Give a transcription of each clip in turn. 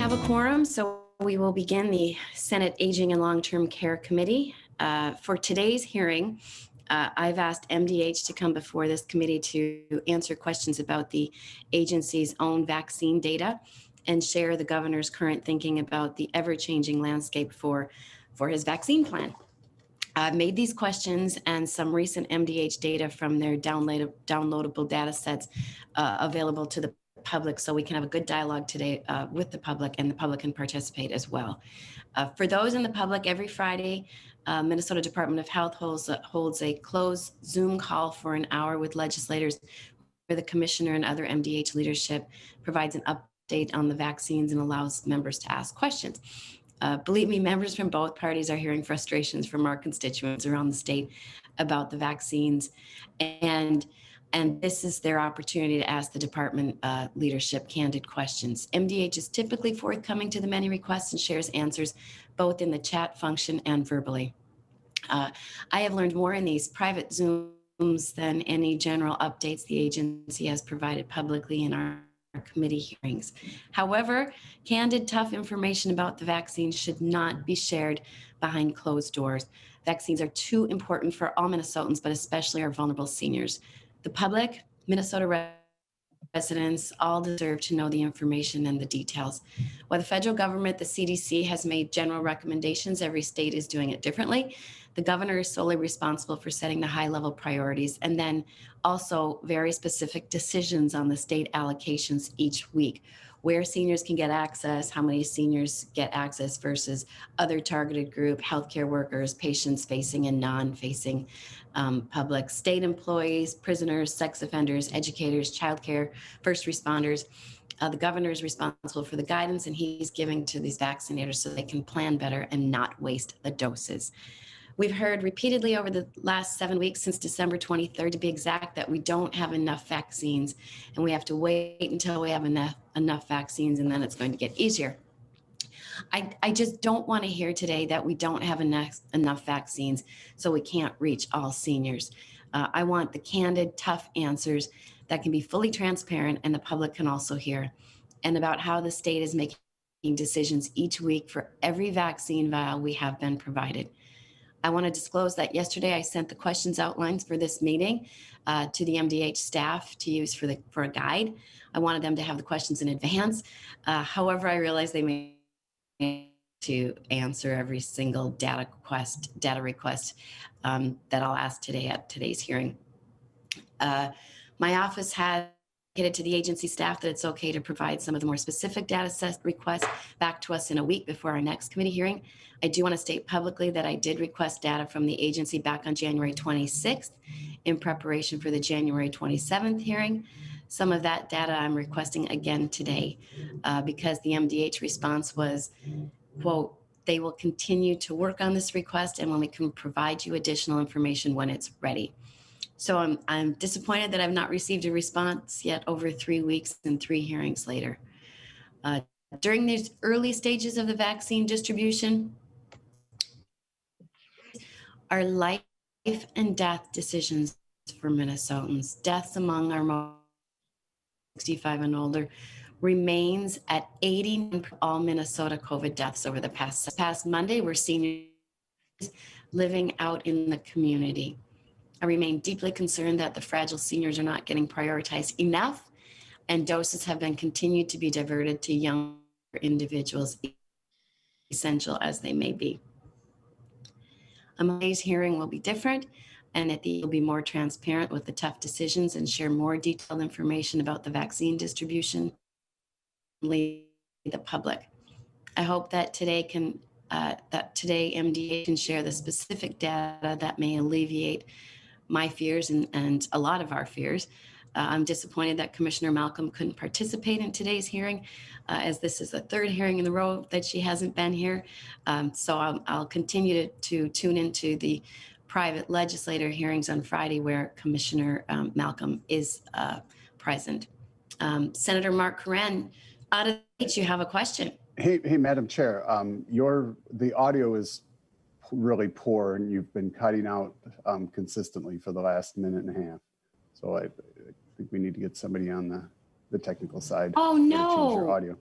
have a quorum, so we will begin the Senate Aging and Long-Term Care Committee. For today's hearing, I've asked MDH to come before this committee to answer questions about the agency's own vaccine data and share the governor's current thinking about the ever-changing landscape for his vaccine plan. I've made these questions and some recent MDH data from their downloadable data sets available to the public, so we can have a good dialogue today with the public, and the public can participate as well. For those in the public, every Friday, Minnesota Department of Health holds a closed Zoom call for an hour with legislators, where the commissioner and other MDH leadership provides an update on the vaccines and allows members to ask questions. Believe me, members from both parties are hearing frustrations from our constituents around the state about the vaccines, and this is their opportunity to ask the department leadership candid questions. MDH is typically forthcoming to the many requests and shares answers both in the chat function and verbally. I have learned more in these private Zooms than any general updates the agency has provided publicly in our committee hearings. However, candid, tough information about the vaccine should not be shared behind closed doors. Vaccines are too important for all Minnesotans, but especially our vulnerable seniors. The public, Minnesota residents, all deserve to know the information and the details. While the federal government, the CDC, has made general recommendations, every state is doing it differently. The governor is solely responsible for setting the high-level priorities and then also very specific decisions on the state allocations each week, where seniors can get access, how many seniors get access versus other targeted group, healthcare workers, patients facing and non-facing public, state employees, prisoners, sex offenders, educators, childcare, first responders. The governor is responsible for the guidance, and he's giving to these vaccinators so they can plan better and not waste the doses. We've heard repeatedly over the last 7 weeks, since December 23rd to be exact, that we don't have enough vaccines, and we have to wait until we have enough vaccines, and then it's going to get easier. I just don't want to hear today that we don't have enough vaccines, so we can't reach all seniors. I want the candid, tough answers that can be fully transparent and the public can also hear, and about how the state is making decisions each week for every vaccine vial we have been provided. I want to disclose that yesterday I sent the questions outlines for this meeting to the MDH staff to use for a guide. I wanted them to have the questions in advance. However, I realized they may to answer every single data request that I'll ask today at today's hearing. My office has indicated to the agency staff that it's okay to provide some of the more specific data set requests back to us in a week before our next committee hearing. I do want to state publicly that I did request data from the agency back on January 26th in preparation for the January 27th hearing. Some of that data I'm requesting again today because the MDH response was, quote, "They will continue to work on this request, and when we can provide you additional information when it's ready." So I'm disappointed that I've not received a response yet over 3 weeks and 3 hearings later. During these early stages of the vaccine distribution, are life and death decisions for Minnesotans. Deaths among our 65 and older remains at 80% for all Minnesota COVID deaths over the past Monday. We're seniors living out in the community. I remain deeply concerned that the fragile seniors are not getting prioritized enough, and doses have been continued to be diverted to younger individuals, essential as they may be. Today's hearing will be different, and it will be more transparent with the tough decisions and share more detailed information about the vaccine distribution to the public. I hope that today MDA can share the specific data that may alleviate my fears and a lot of our fears. I'm disappointed that Commissioner Malcolm couldn't participate in today's hearing, as this is the 3rd hearing in a row that she hasn't been here. So I'll continue to tune into the private legislator hearings on Friday where Commissioner Malcolm is present. Senator Mark Karen, out of you have a question. Hey, Madam Chair, the audio is really poor, and you've been cutting out consistently for the last minute and a half. So I think we need to get somebody on the technical side. Oh to change your no! audio.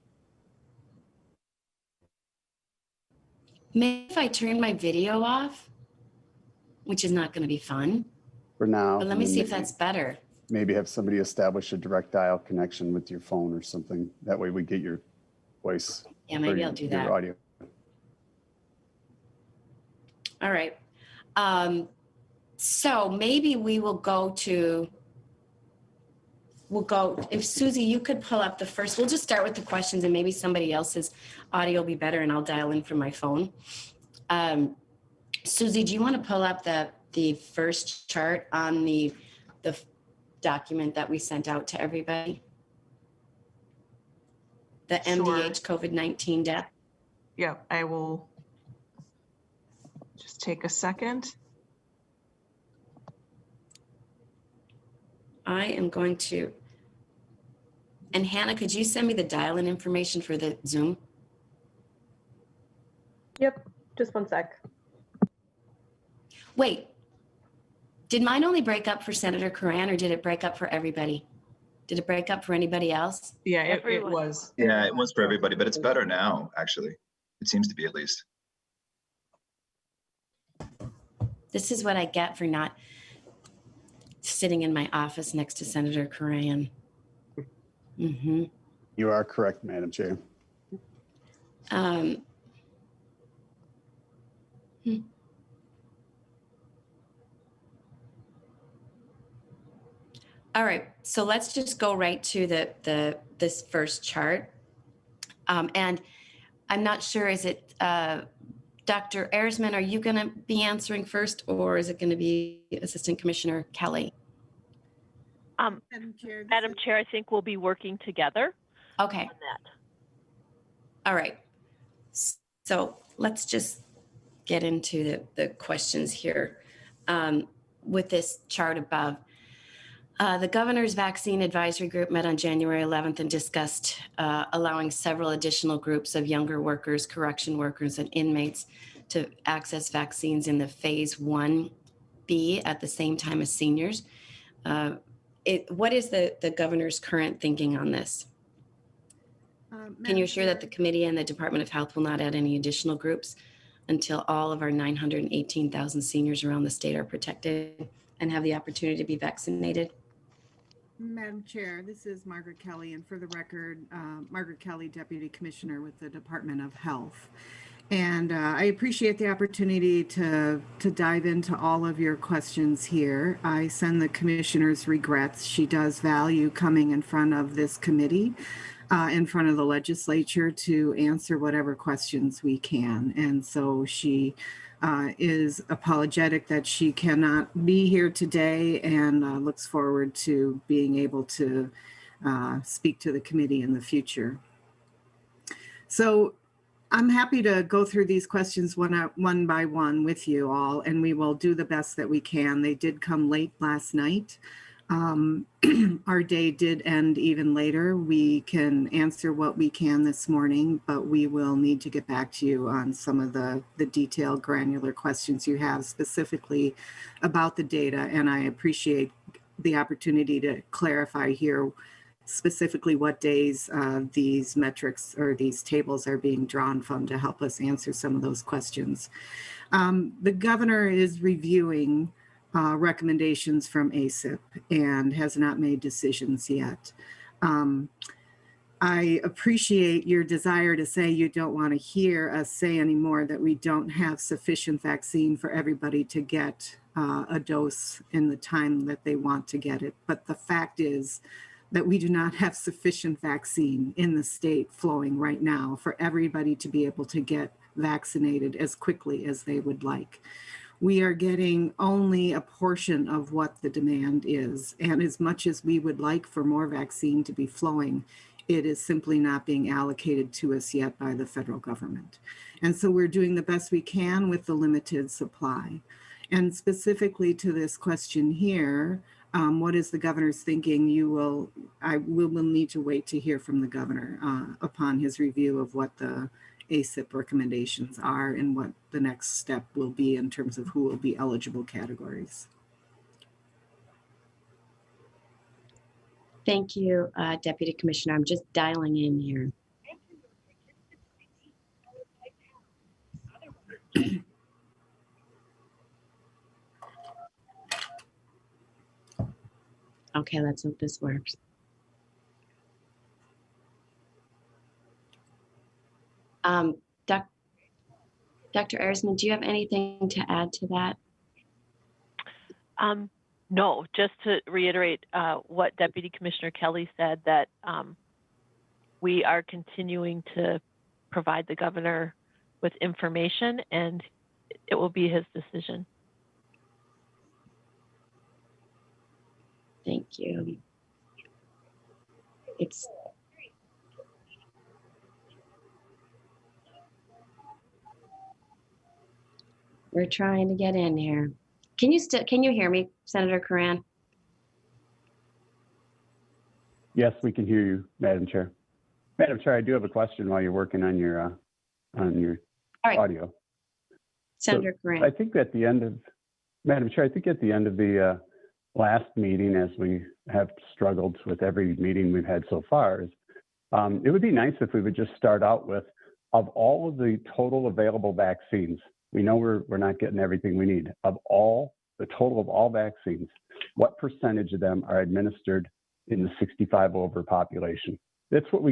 Maybe if I turn my video off, which is not going to be fun, For now. but let and me then see if that's better. maybe have somebody establish a direct dial connection with your phone or something. That way we get your voice. Yeah, or maybe your- I'll do your that. audio. All right. So maybe we will go to, if Susie, you could pull up the first, we'll just start with the questions and maybe somebody else's audio will be better and I'll dial in from my phone. Susie, do you want to pull up the first chart on the document that we sent out to everybody? The Sure. MDH COVID-19 death? Yeah, I will just take a second. I am going to, and Hannah, could you send me the dial-in information for the Zoom? Yep, just one sec. Wait, did mine only break up for Senator Curran or did it break up for everybody? Did it break up for anybody else? Yeah, it Everyone. was. Yeah, it was for everybody, but it's better now, actually. It seems to be, at least. This is what I get for not sitting in my office next to Senator Curran. Mm-hmm. You are correct, Madam Chair. All right, so let's just go right to this first chart. And I'm not sure, is it Dr. Erisman, are you going to be answering first or is it going to be Assistant Commissioner Kelly? Madam Chair, I think we'll be working together Okay. on that. All right. So let's just get into the questions here with this chart above. The governor's vaccine advisory group met on January 11th and discussed allowing several additional groups of younger workers, correction workers, and inmates to access vaccines in the phase 1B at the same time as seniors. What is the governor's current thinking on this? Can you assure that the committee and the Department of Health will not add any additional groups until all of our 918,000 seniors around the state are protected and have the opportunity to be vaccinated? Madam Chair, this is Margaret Kelly, and for the record, Margaret Kelly, Deputy Commissioner with the Department of Health. And I appreciate the opportunity to dive into all of your questions here. I send the Commissioner's regrets. She does value coming in front of this committee, in front of the legislature to answer whatever questions we can. And so she is apologetic that she cannot be here today and looks forward to being able to speak to the committee in the future. So I'm happy to go through these questions one by one with you all, and we will do the best that we can. They did come late last night. Our day did end even later. We can answer what we can this morning, but we will need to get back to you on some of the detailed granular questions you have specifically about the data. And I appreciate the opportunity to clarify here specifically what days these metrics or these tables are being drawn from to help us answer some of those questions. The governor is reviewing recommendations from ASIP and has not made decisions yet. I appreciate your desire to say you don't want to hear us say anymore that we don't have sufficient vaccine for everybody to get a dose in the time that they want to get it. But the fact is that we do not have sufficient vaccine in the state flowing right now for everybody to be able to get vaccinated as quickly as they would like. We are getting only a portion of what the demand is. And as much as we would like for more vaccine to be flowing, it is simply not being allocated to us yet by the federal government. And so we're doing the best we can with the limited supply. And specifically to this question here, what is the governor's thinking? We will need to wait to hear from the governor upon his review of what the ASIP recommendations are and what the next step will be in terms of who will be eligible categories. Thank you, Deputy Commissioner. I'm just dialing in here. Okay, let's hope this works. Dr. Erisman, do you have anything to add to that? No, just to reiterate what Deputy Commissioner Kelly said, that we are continuing to provide the governor with information, and it will be his decision. Thank you. We're trying to get in here. Can you hear me, Senator Curran? Yes, we can hear you, Madam Chair. Madam Chair, I do have a question while you're working on your All right. audio. Senator Curran. I think at the end of, Madam Chair, I think at the end of the last meeting, as we have struggled with every meeting we've had so far, is it would be nice if we would just start out with, of all of the total available vaccines, we know we're not getting everything we need. Of the total of all vaccines, what percentage of them are administered in the 65 over population? That's what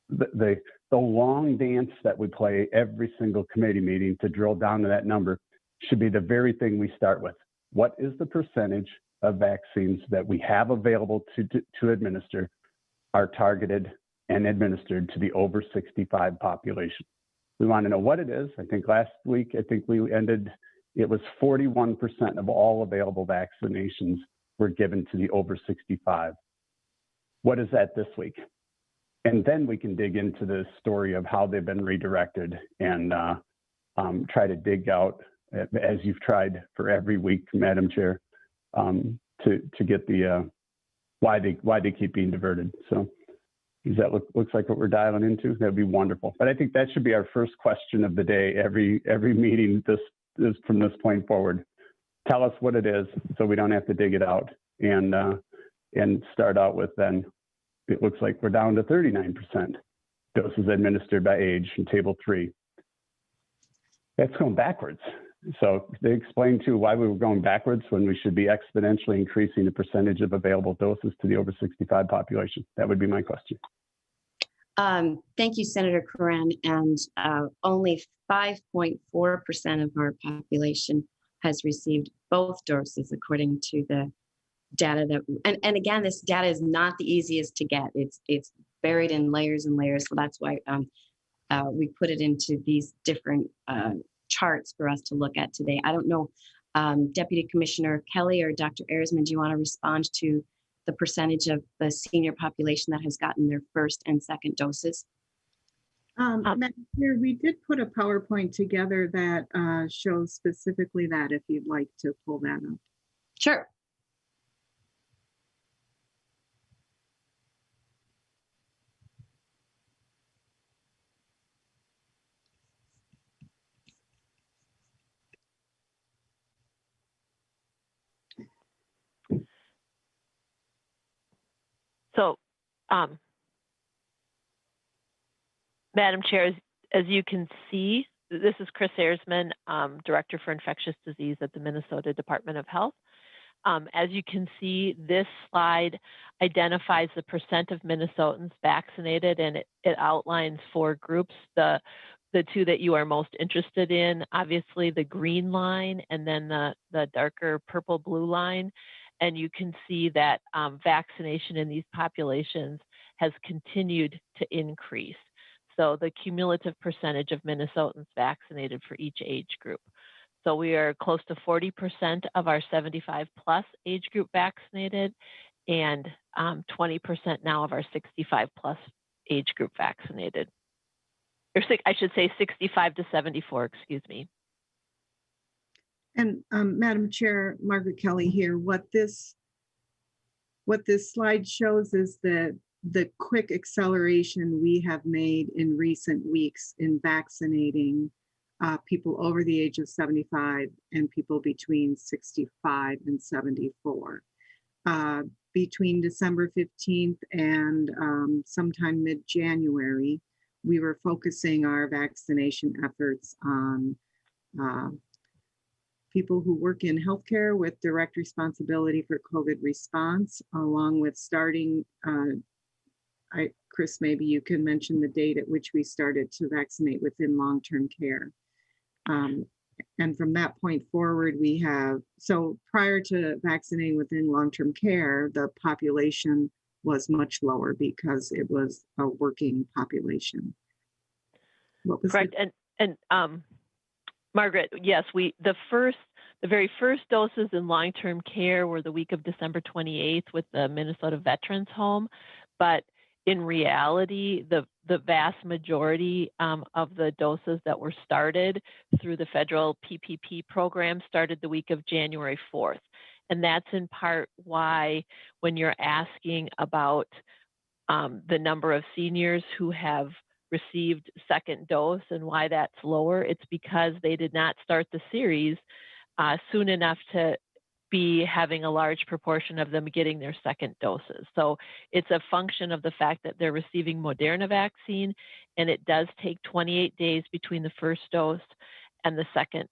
the long dance that we play every single committee meeting to drill down to that number should be the very thing we start with. What is the percentage of vaccines that we have available to administer are targeted and administered to the over 65 population? We want to know what it is. I think last week, it was 41% of all available vaccinations were given to the over 65. What is that this week? And then we can dig into the story of how they've been redirected and try to dig out, as you've tried for every week, Madam Chair, to get the why they keep being diverted. So does that looks like what we're dialing into? That'd be wonderful. But I think that should be our first question of the day. Every meeting this is from this point forward. Tell us what it is so we don't have to dig it out, and start out with then. It looks like we're down to 39% doses administered by age in table 3. That's going backwards. So they explained too why we were going backwards when we should be exponentially increasing the percentage of available doses to the over 65 population. That would be my question. Thank you, Senator Curran. And only 5.4% of our population has received both doses, according to the data that, and again, this data is not the easiest to get. It's buried in layers and layers. So that's why we put it into these different charts for us to look at today. I don't know, Deputy Commissioner Kelly or Dr. Erisman, do you want to respond to the percentage of the senior population that has gotten their first and second doses? Madam Chair, we did put a PowerPoint together that shows specifically that, if you'd like to pull that up. Sure. So, Madam Chair, as you can see, this is Chris Erisman, Director for Infectious Disease at the Minnesota Department of Health. As you can see, this slide identifies the percent of Minnesotans vaccinated, and it outlines 4 groups. The 2 that you are most interested in, obviously the green line and then the darker purple blue line. And you can see that vaccination in these populations has continued to increase. So the cumulative percentage of Minnesotans vaccinated for each age group. So we are close to 40% of our 75 plus age group vaccinated, and 20% now of our 65 plus age group vaccinated. Or I should say 65 to 74, excuse me. And Madam Chair, Margaret Kelly here. What this slide shows is the quick acceleration we have made in recent weeks in vaccinating people over the age of 75 and people between 65 and 74. Between December 15th and sometime mid-January, we were focusing our vaccination efforts on people who work in healthcare with direct responsibility for COVID response, along with starting, Chris, maybe you can mention the date at which we started to vaccinate within long-term care. And from that point forward, we have, so prior to vaccinating within long-term care, the population was much lower because it was a working population. What was Correct. And Margaret, yes, the very first doses in long-term care were the week of December 28th with the Minnesota Veterans Home, but in reality, the vast majority of the doses that were started through the federal PPP program started the week of January 4th. And that's in part why when you're asking about the number of seniors who have received second dose and why that's lower, it's because they did not start the series soon enough to be having a large proportion of them getting their second doses. So it's a function of the fact that they're receiving Moderna vaccine, and it does take 28 days between the first dose and the second,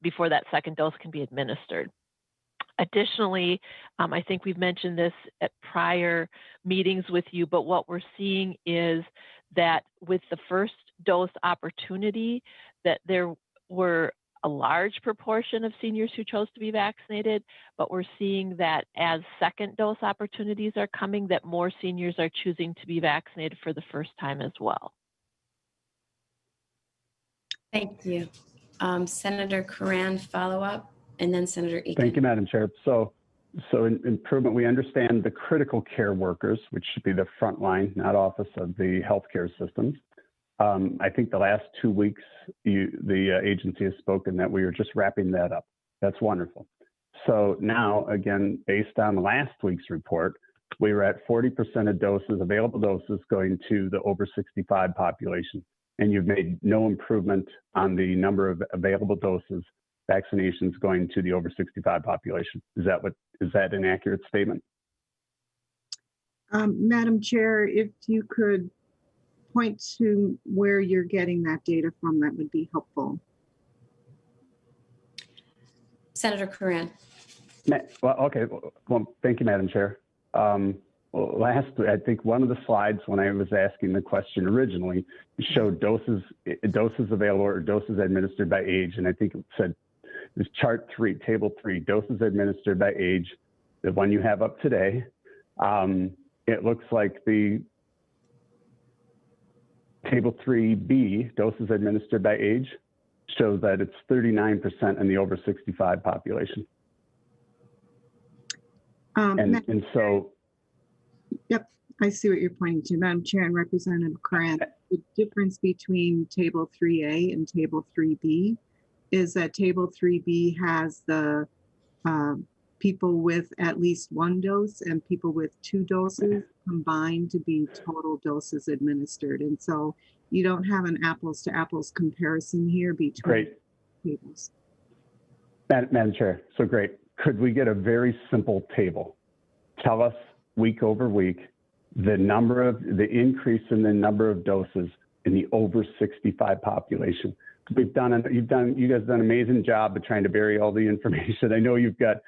before that second dose can be administered. Additionally, I think we've mentioned this at prior meetings with you, but what we're seeing is that with the first dose opportunity, that there were a large proportion of seniors who chose to be vaccinated, but we're seeing that as second dose opportunities are coming, that more seniors are choosing to be vaccinated for the first time as well. Thank you. Senator Curran, follow up, and then Senator Eakin. Thank you, Madam Chair. So in improvement, we understand the critical care workers, which should be the front line, not office of the healthcare systems. I think the last 2 weeks, the agency has spoken that we are just wrapping that up. That's wonderful. So now, again, based on last week's report, we were at 40% of doses, available doses, going to the over 65 population. And you've made no improvement on the number of available doses, vaccinations going to the over 65 population. Is that an accurate statement? Madam Chair, if you could point to where you're getting that data from, that would be helpful. Senator Curran. Well, okay. Well, thank you, Madam Chair. I think one of the slides when I was asking the question originally showed doses available or doses administered by age, and I think it said this chart 3, table 3, doses administered by age, the one you have up today. It looks like the table 3B, doses administered by age, shows that it's 39% in the over 65 population. And so, yep, I see what you're pointing to, Madam Chair and Representative Curran. The difference between table 3A and table 3B is that table 3B has the people with at least 1 dose and people with 2 doses combined to be total doses administered. And so you don't have an apples to apples comparison here between tables. Madam Chair, so great. Could we get a very simple table? Tell us week over week the increase in the number of doses in the over 65 population. You guys done an amazing job of trying to bury all the information. I know you've got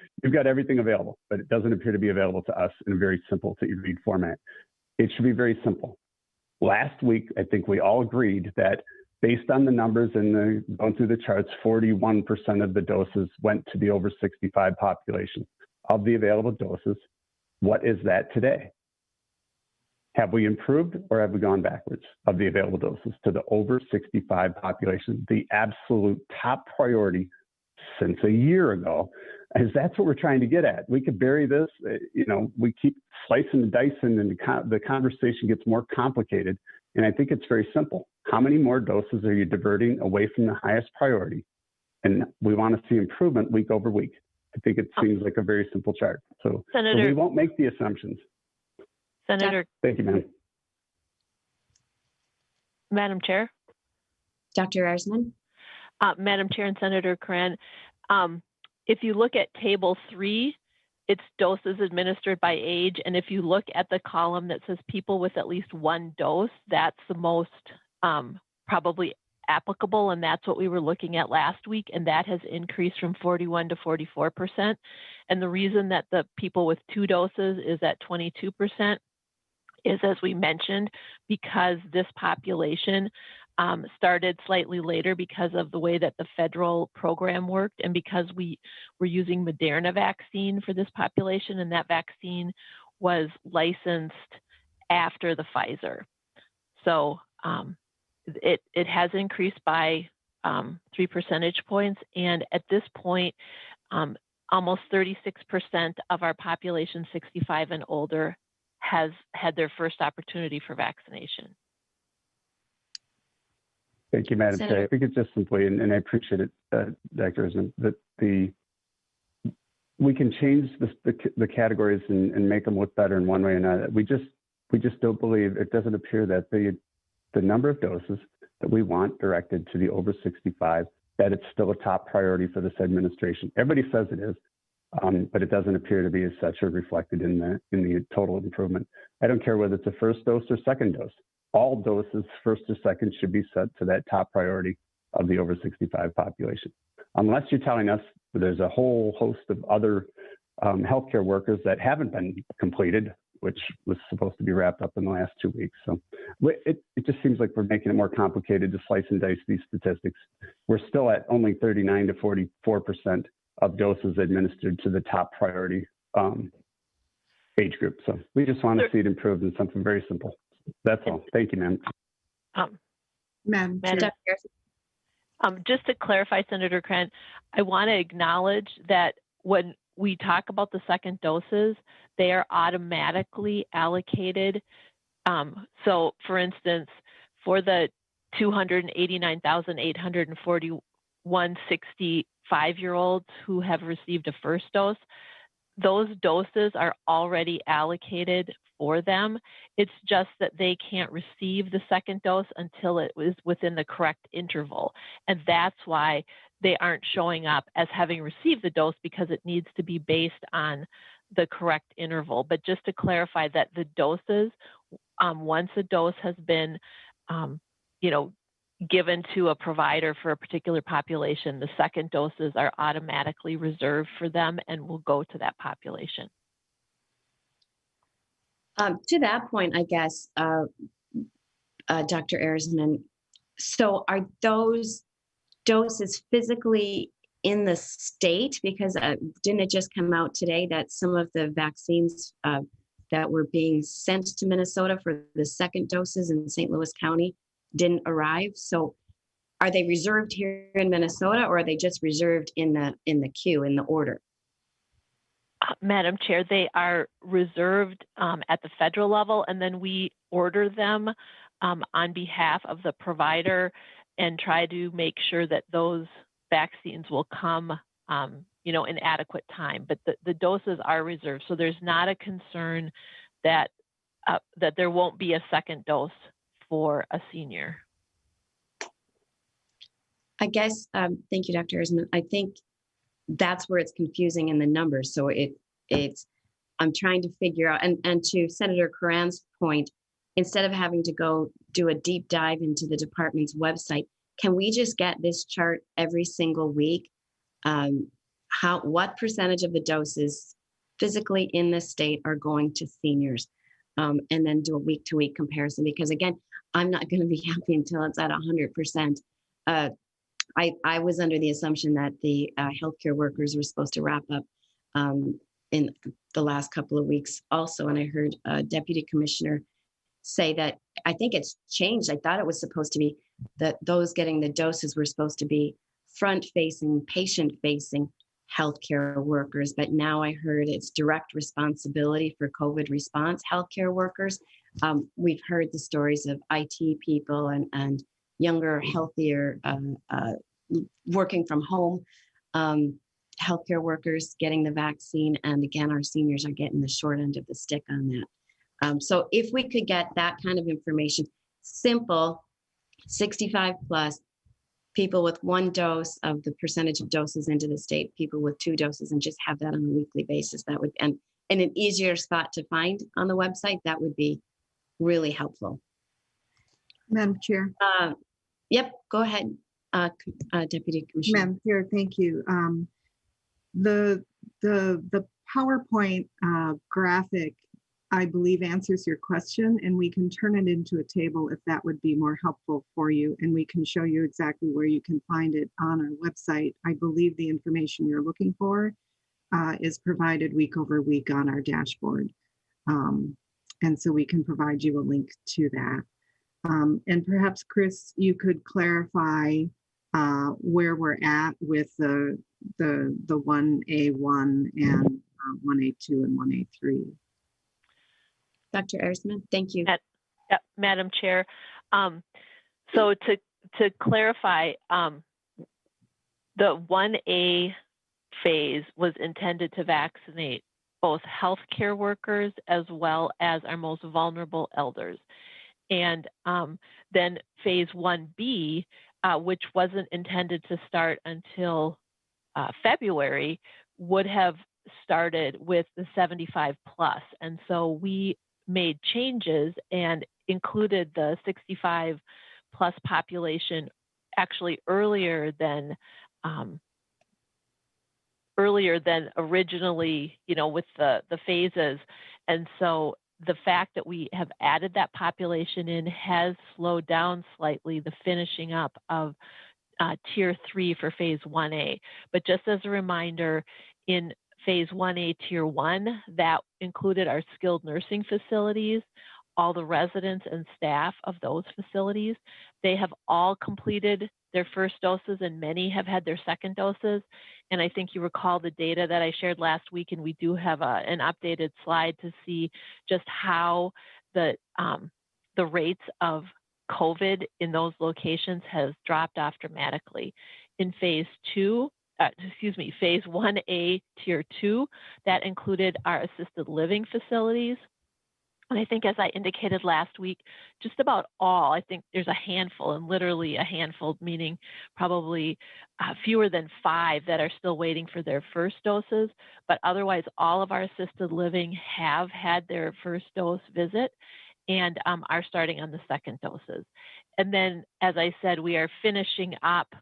everything available, but it doesn't appear to be available to us in a very simple to read format. It should be very simple. Last week, I think we all agreed that based on the numbers and going through the charts, 41% of the doses went to the over 65 population. Of the available doses, what is that today? Have we improved or have we gone backwards of the available doses to the over 65 population? The absolute top priority since a year ago, is that's what we're trying to get at. We could bury this, we keep slicing and dicing and the conversation gets more complicated. And I think it's very simple. How many more doses are you diverting away from the highest priority? And we want to see improvement week over week. I think it seems like a very simple chart. So we won't make the assumptions. Senator. Thank you, ma'am. Madam Chair. Dr. Arsman. Madam Chair and Senator Curran, if you look at table 3, it's doses administered by age. And if you look at the column that says people with at least 1 dose, that's the most probably applicable, and that's what we were looking at last week, and that has increased from 41 to 44%. And the reason that the people with 2 doses is at 22% is, as we mentioned, because this population started slightly later because of the way that the federal program worked, and because we were using Moderna vaccine for this population, and that vaccine was licensed after the Pfizer. So it has increased by 3 percentage points, and at this point, almost 36% of our population 65 and older has had their first opportunity for vaccination. Thank you, Madam Senator. Chair. If we could just simply, and I appreciate it, Dr. Erzman, that we can change the categories and make them look better in one way or another. We just don't believe, it doesn't appear that the number of doses that we want directed to the over 65, that it's still a top priority for this administration. Everybody says it is, but it doesn't appear to be as such or reflected in the total improvement. I don't care whether it's a first dose or second dose. All doses, first or second, should be set to that top priority of the over 65 population. Unless you're telling us there's a whole host of other healthcare workers that haven't been completed, which was supposed to be wrapped up in the last 2 weeks. So it just seems like we're making it more complicated to slice and dice these statistics. We're still at only 39 to 44% of doses administered to the top priority age group. So we just want to see it improved in something very simple. That's all. Thank you, ma'am. Madam Chair. Just to clarify, Senator Krantz, I want to acknowledge that when we talk about the second doses, they are automatically allocated. So, for instance, for the 289,841 65-year-olds who have received a first dose, those doses are already allocated for them. It's just that they can't receive the second dose until it was within the correct interval. And that's why they aren't showing up as having received the dose, because it needs to be based on the correct interval. But just to clarify that the doses, once a dose has been, given to a provider for a particular population, the second doses are automatically reserved for them and will go to that population. To that point, I guess, Dr. Erzman, so are those doses physically in the state? Because didn't it just come out today that some of the vaccines that were being sent to Minnesota for the second doses in St. Louis County didn't arrive? So are they reserved here in Minnesota, or are they just reserved in the queue, in the order? Madam Chair, they are reserved at the federal level, and then we order them on behalf of the provider and try to make sure that those vaccines will come in adequate time. But the doses are reserved, so there's not a concern that there won't be a second dose for a senior. I guess, thank you, Dr. Erzman. I think that's where it's confusing in the numbers. So I'm trying to figure out, and to Senator Karan's point, instead of having to go do a deep dive into the department's website, can we just get this chart every single week? What percentage of the doses physically in the state are going to seniors? And then do a week-to-week comparison, because again, I'm not going to be happy until it's at 100%. I was under the assumption that the healthcare workers were supposed to wrap up in the last couple of weeks also. And I heard a deputy commissioner say that I think it's changed. I thought it was supposed to be that those getting the doses were supposed to be front-facing, patient-facing healthcare workers. But now I heard it's direct responsibility for COVID response healthcare workers. We've heard the stories of IT people and younger, healthier, working from home healthcare workers getting the vaccine. And again, our seniors are getting the short end of the stick on that. So if we could get that kind of information, simple, 65 plus, people with 1 dose of the percentage of doses into the state, people with 2 doses, and just have that on a weekly basis, that would, and an easier spot to find on the website, that would be really helpful. Madam Chair. Yep, go ahead, Deputy Commissioner. Madam Chair, thank you. The PowerPoint graphic, I believe, answers your question, and we can turn it into a table if that would be more helpful for you, and we can show you exactly where you can find it on our website. I believe the information you're looking for is provided week over week on our dashboard. And so we can provide you a link to that. And perhaps, Chris, you could clarify where we're at with the 1A1 and 1A2 and 1A3. Dr. Ersman, thank you. Madam Chair, so to clarify, the 1A phase was intended to vaccinate both healthcare workers as well as our most vulnerable elders. And then phase 1B, which wasn't intended to start until February, would have started with the 75 plus. And so we made changes and included the 65 plus population actually earlier than originally, with the phases. And so the fact that we have added that population in has slowed down slightly the finishing up of tier 3 for phase 1A. But just as a reminder, in phase 1A tier 1, that included our skilled nursing facilities, all the residents and staff of those facilities. They have all completed their first doses, and many have had their second doses. And I think you recall the data that I shared last week, and we do have an updated slide to see just how the rates of COVID in those locations has dropped off dramatically. In phase 1A tier 2, that included our assisted living facilities. And I think, as I indicated last week, just about all, I think there's a handful, and literally a handful, meaning probably fewer than 5 that are still waiting for their first doses. But otherwise, all of our assisted living have had their first dose visit and are starting on the second doses. And then, as I said, we are finishing up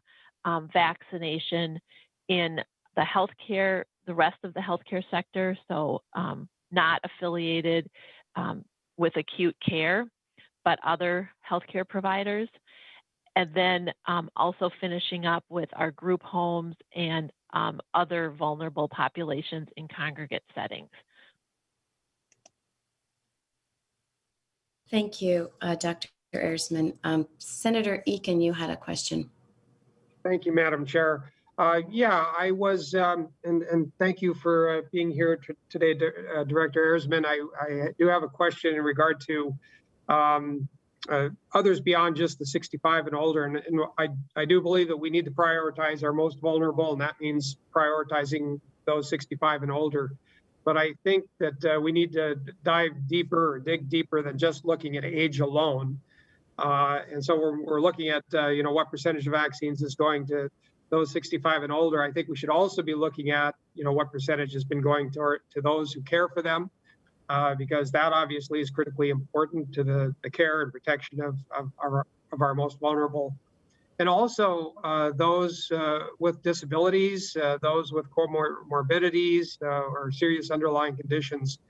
vaccination in the healthcare, the rest of the healthcare sector, so not affiliated with acute care, but other healthcare providers. And then also finishing up with our group homes and other vulnerable populations in congregate settings. Thank you, Dr. Ersman. Senator Eakin, you had a question. Thank you, Madam Chair. Yeah, I was, and thank you for being here today, Director Ersman. I do have a question in regard to others beyond just the 65 and older. And I do believe that we need to prioritize our most vulnerable, and that means prioritizing those 65 and older. But I think that we need to dive deeper, or dig deeper than just looking at age alone. And so we're looking at, what percentage of vaccines is going to those 65 and older. I think we should also be looking at, what percentage has been going to those who care for them, because that obviously is critically important to the care and protection of our most vulnerable. And also those with disabilities, those with comorbidities or serious underlying conditions.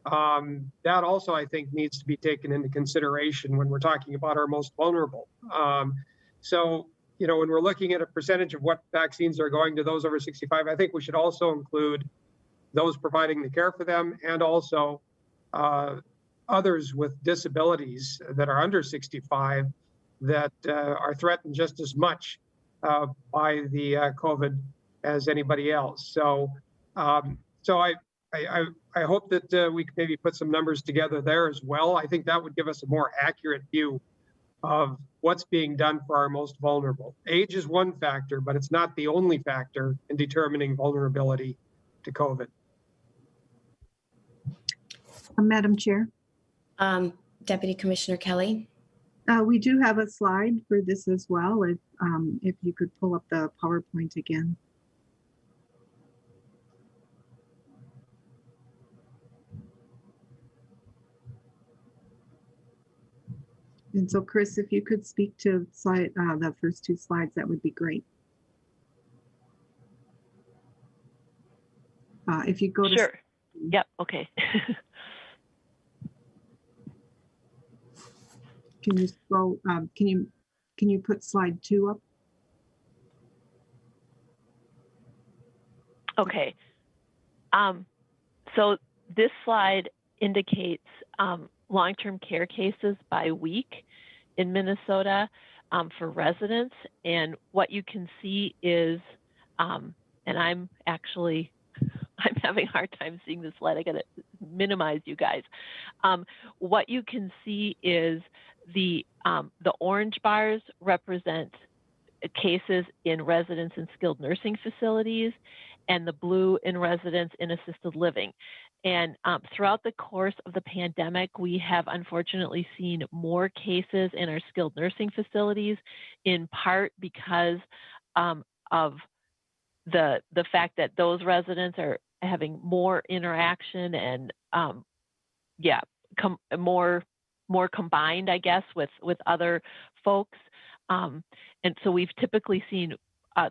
That also, I think, needs to be taken into consideration when we're talking about our most vulnerable. So, when we're looking at a percentage of what vaccines are going to those over 65, I think we should also include those providing the care for them, and also others with disabilities that are under 65 that are threatened just as much by the COVID as anybody else. So, I hope that we can maybe put some numbers together there as well. I think that would give us a more accurate view of what's being done for our most vulnerable. Age is one factor, but it's not the only factor in determining vulnerability to COVID. Madam Chair, Deputy Commissioner Kelly. we do have a slide for this as well. If you could pull up the PowerPoint again. And so Chris, if you could speak to slide, the first two slides, that would be great. If you go to. Sure. Yep. Okay. Can you scroll, can you put slide 2 up? Okay. So this slide indicates long-term care cases by week in Minnesota for residents. And what you can see is, and I'm having a hard time seeing this slide. I got to minimize you guys. What you can see is the orange bars represent cases in residents in skilled nursing facilities, and the blue in residents in assisted living. And throughout the course of the pandemic, we have unfortunately seen more cases in our skilled nursing facilities, in part because of the fact that those residents are having more interaction and more combined, I guess, with other folks. And so we've typically seen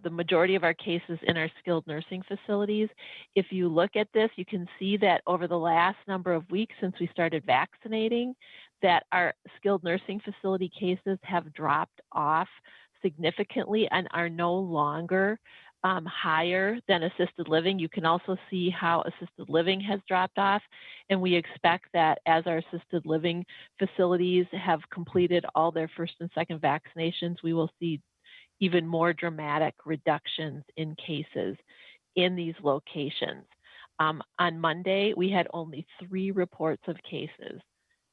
the majority of our cases in our skilled nursing facilities. If you look at this, you can see that over the last number of weeks since we started vaccinating, that our skilled nursing facility cases have dropped off significantly and are no longer higher than assisted living. You can also see how assisted living has dropped off, and we expect that as our assisted living facilities have completed all their first and second vaccinations, we will see even more dramatic reductions in cases in these locations. On Monday, we had only 3 reports of cases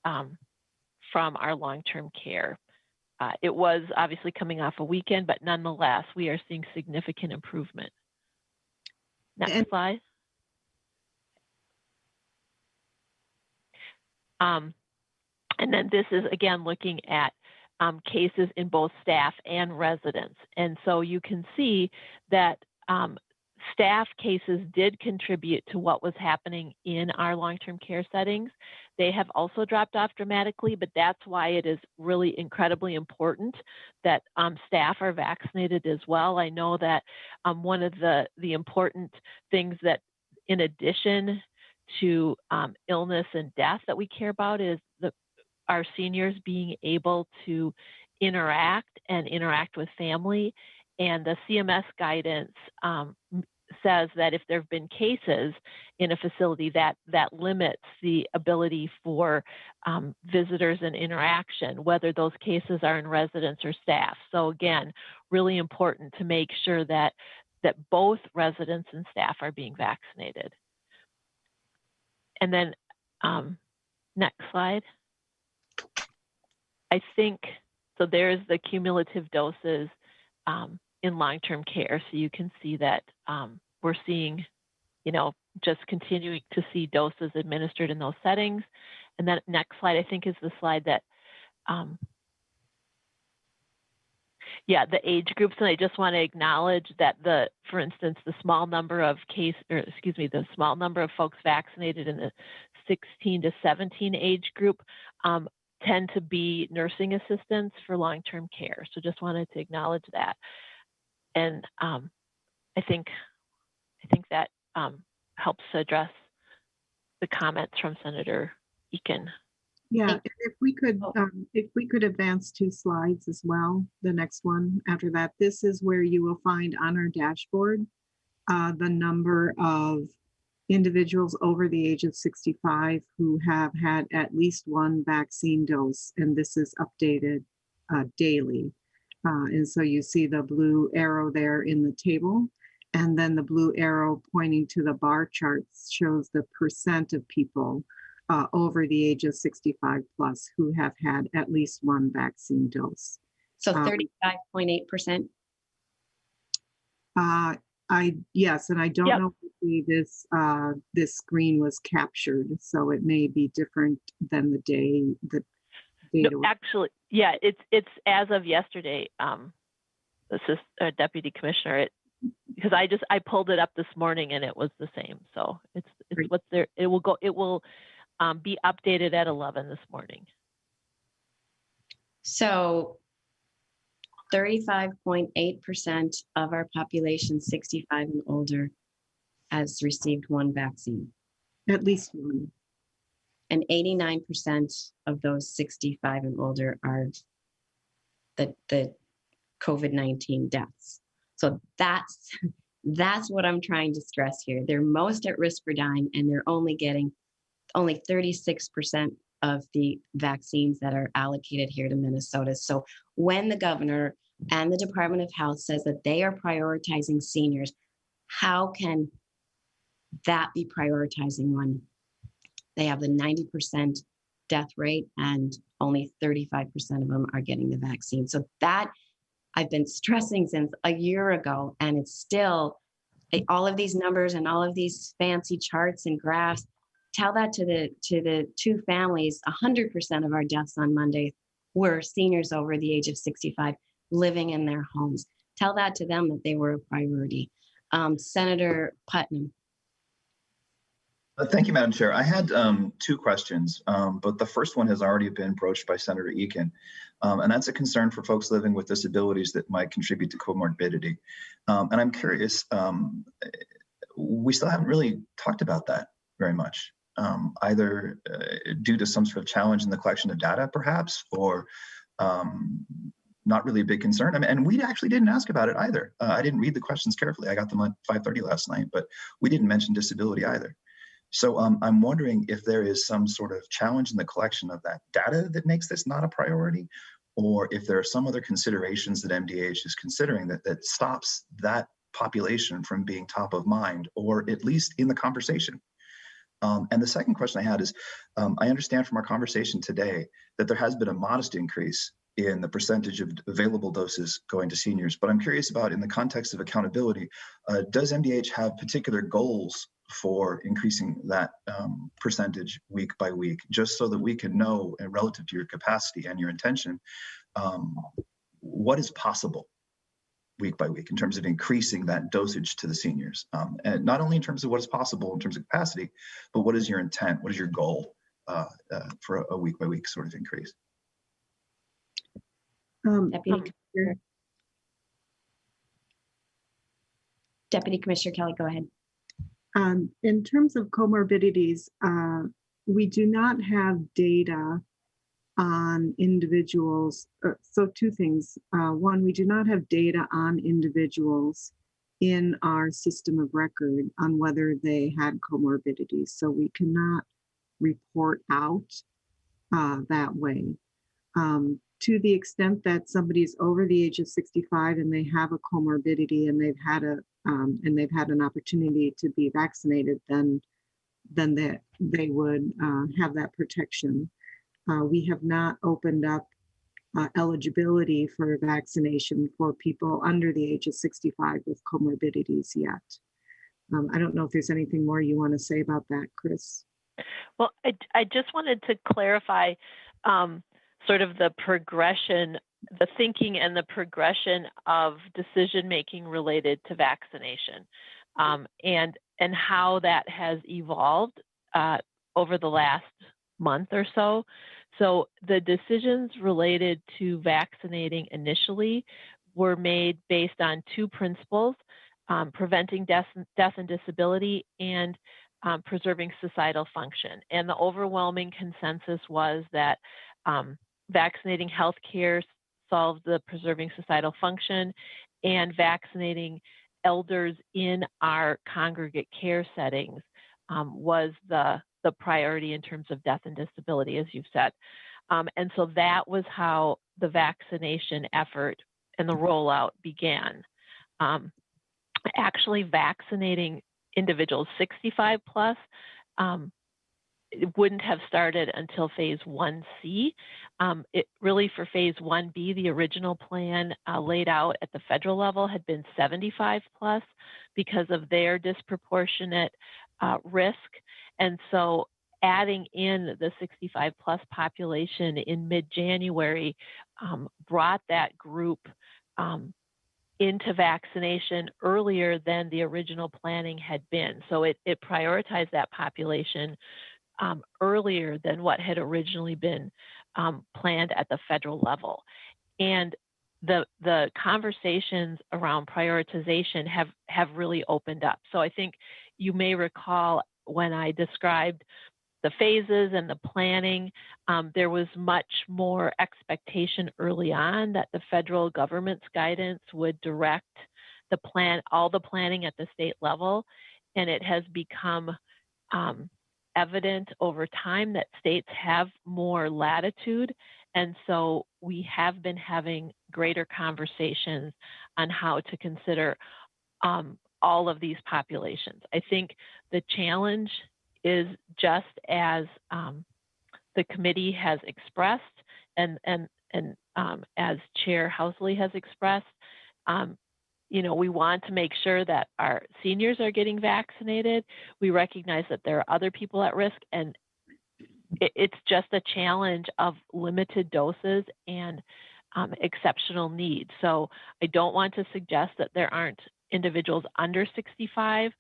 from our long-term care. It was obviously coming off a weekend, but nonetheless, we are seeing significant improvement. Next slide. And then this is, again, looking at cases in both staff and residents. And so you can see that staff cases did contribute to what was happening in our long-term care settings. They have also dropped off dramatically, but that's why it is really incredibly important that staff are vaccinated as well. I know that one of the important things that, in addition to illness and death, that we care about is our seniors being able to interact with family. And the CMS guidance says that if there have been cases in a facility, that limits the ability for visitors and interaction, whether those cases are in residents or staff. So again, really important to make sure that both residents and staff are being vaccinated. And then next slide. I think, so there's the cumulative doses in long-term care. So you can see that we're seeing, just continuing to see doses administered in those settings. And then next slide, I think, is the slide that, the age groups. And I just want to acknowledge that for instance, the small number of folks vaccinated in the 16 to 17 age group tend to be nursing assistants for long-term care. So just wanted to acknowledge that. And I think that helps to address the comments from Senator Eakin. Yeah, if we could advance 2 slides as well, the next one after that. This is where you will find on our dashboard the number of individuals over the age of 65 who have had at least 1 vaccine dose, and this is updated daily. And so you see the blue arrow there in the table, and then the blue arrow pointing to the bar charts shows the percent of people over the age of 65 plus who have had at least 1 vaccine dose. So 35.8%. Yes, and I don't know if this screen was captured, so it may be different than the data. No, actually, yeah, it's as of yesterday, Deputy Commissioner. Because I pulled it up this morning and it was the same. So it's what's there. It will be updated at 11 this morning. So 35.8% of our population 65 and older has received one vaccine. At least one. And 89% of those 65 and older are the COVID-19 deaths. So that's what I'm trying to stress here. They're most at risk for dying, and they're only getting 36% of the vaccines that are allocated here to Minnesota. So when the governor and the Department of Health says that they are prioritizing seniors, how can that be prioritizing when they have the 90% death rate and only 35% of them are getting the vaccine? So that I've been stressing since a year ago, and it's still all of these numbers and all of these fancy charts and graphs. Tell that to the two families. 100% of our deaths on Monday were seniors over the age of 65 living in their homes. Tell that to them that they were a priority. Senator Putnam. Thank you, Madam Chair. I had two questions, but the first one has already been broached by Senator Eakin, and that's a concern for folks living with disabilities that might contribute to comorbidity. And I'm curious, we still haven't really talked about that very much, either due to some sort of challenge in the collection of data, perhaps, or not really a big concern. I mean, and we actually didn't ask about it either. I didn't read the questions carefully. I got them at 5:30 last night, but we didn't mention disability either. So I'm wondering if there is some sort of challenge in the collection of that data that makes this not a priority, or if there are some other considerations that MDH is considering that stops that population from being top of mind, or at least in the conversation. And the second question I had is, I understand from our conversation today that there has been a modest increase in the percentage of available doses going to seniors, but I'm curious about, in the context of accountability, does MDH have particular goals for increasing that percentage week by week, just so that we can know, relative to your capacity and your intention, what is possible week by week in terms of increasing that dosage to the seniors? And not only in terms of what is possible in terms of capacity, but what is your intent? What is your goal for a week by week sort of increase? Deputy Commissioner Kelly, go ahead. In terms of comorbidities, we do not have data on individuals. So two things. One, we do not have data on individuals in our system of record on whether they had comorbidities. So we cannot report out that way. To the extent that somebody's over the age of 65 and they have a comorbidity and they've had an opportunity to be vaccinated, then they would have that protection. We have not opened up eligibility for vaccination for people under the age of 65 with comorbidities yet. I don't know if there's anything more you want to say about that, Chris. Well, I just wanted to clarify sort of the progression, the thinking and the progression of decision-making related to vaccination, and how that has evolved over the last month or so. So the decisions related to vaccinating initially were made based on two principles: preventing death and disability, and preserving societal function. And the overwhelming consensus was that vaccinating healthcare solved the preserving societal function, and vaccinating elders in our congregate care settings was the priority in terms of death and disability, as you've said. And so that was how the vaccination effort and the rollout began. Actually vaccinating individuals 65 plus, it wouldn't have started until phase 1C. It really, for phase 1B, the original plan laid out at the federal level had been 75 plus because of their disproportionate risk. And so adding in the 65 plus population in mid-January brought that group into vaccination earlier than the original planning had been. So it prioritized that population earlier than what had originally been planned at the federal level. And the conversations around prioritization have really opened up. So I think you may recall when I described the phases and the planning, there was much more expectation early on that the federal government's guidance would direct the plan, all the planning at the state level. And it has become evident over time that states have more latitude. And so we have been having greater conversations on how to consider all of these populations. I think the challenge is just as the committee has expressed and as Chair Housley has expressed, we want to make sure that our seniors are getting vaccinated. We recognize that there are other people at risk, and it's just a challenge of limited doses and exceptional needs. So I don't want to suggest that there aren't individuals under 65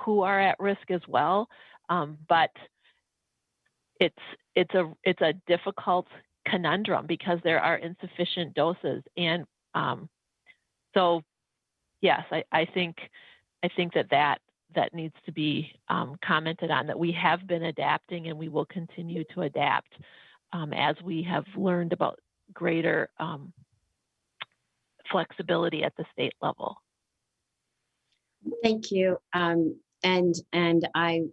who are at risk as well, but it's a difficult conundrum because there are insufficient doses, and so yes, I think that needs to be commented on, that we have been adapting and we will continue to adapt as we have learned about greater flexibility at the state level. Thank you. And I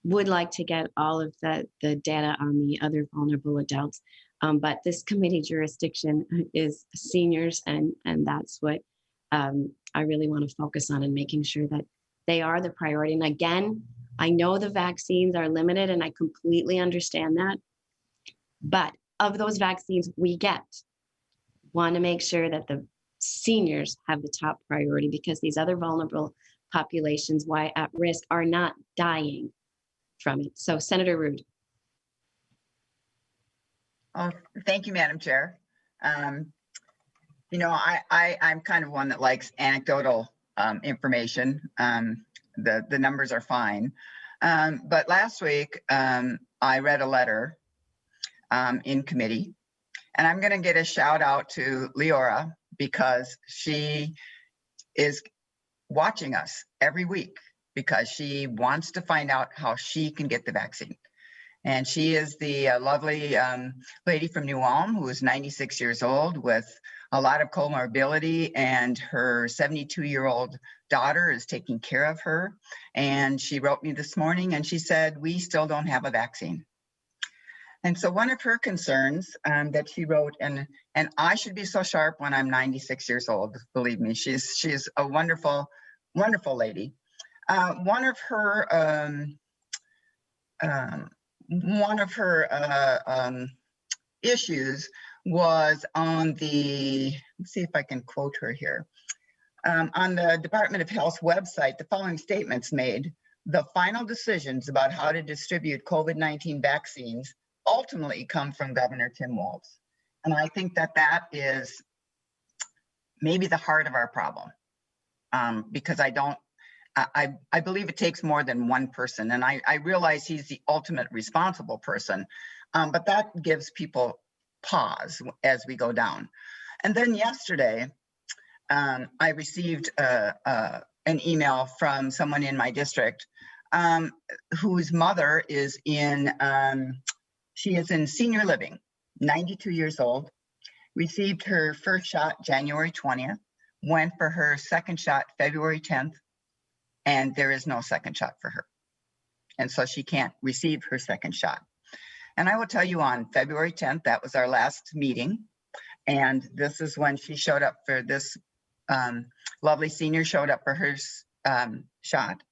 would like to get all of the data on the other vulnerable adults, but this committee jurisdiction is seniors, and that's what I really want to focus on, and making sure that they are the priority. And again, I know the vaccines are limited, and I completely understand that. But of those vaccines we get, want to make sure that the seniors have the top priority, because these other vulnerable populations, why at risk, are not dying from it. So Senator Rude. Oh, thank you, Madam Chair. I'm kind of one that likes anecdotal information. The numbers are fine. But last week, I read a letter in committee, and I'm going to get a shout out to Leora, because she is watching us every week because she wants to find out how she can get the vaccine. And she is the lovely lady from New Ulm who is 96 years old with a lot of comorbidity, and her 72-year-old daughter is taking care of her. And she wrote me this morning and she said, we still don't have a vaccine. And so one of her concerns that she wrote, and I should be so sharp when I'm 96 years old, believe me, she's a wonderful, wonderful lady. One of her issues was on the, let's see if I can quote her here. On the Department of Health's website, the following statements made: the final decisions about how to distribute COVID-19 vaccines ultimately come from Governor Tim Walz. And I think that is maybe the heart of our problem, because I believe it takes more than one person. And I realize he's the ultimate responsible person, but that gives people pause as we go down. And then yesterday, I received an email from someone in my district whose mother is she is in senior living, 92 years old, received her first shot January 20th, went for her second shot February 10th, and there is no second shot for her. And so she can't receive her second shot. And I will tell you, on February 10th, that was our last meeting. And this is when she showed up for this lovely senior showed up for her shot.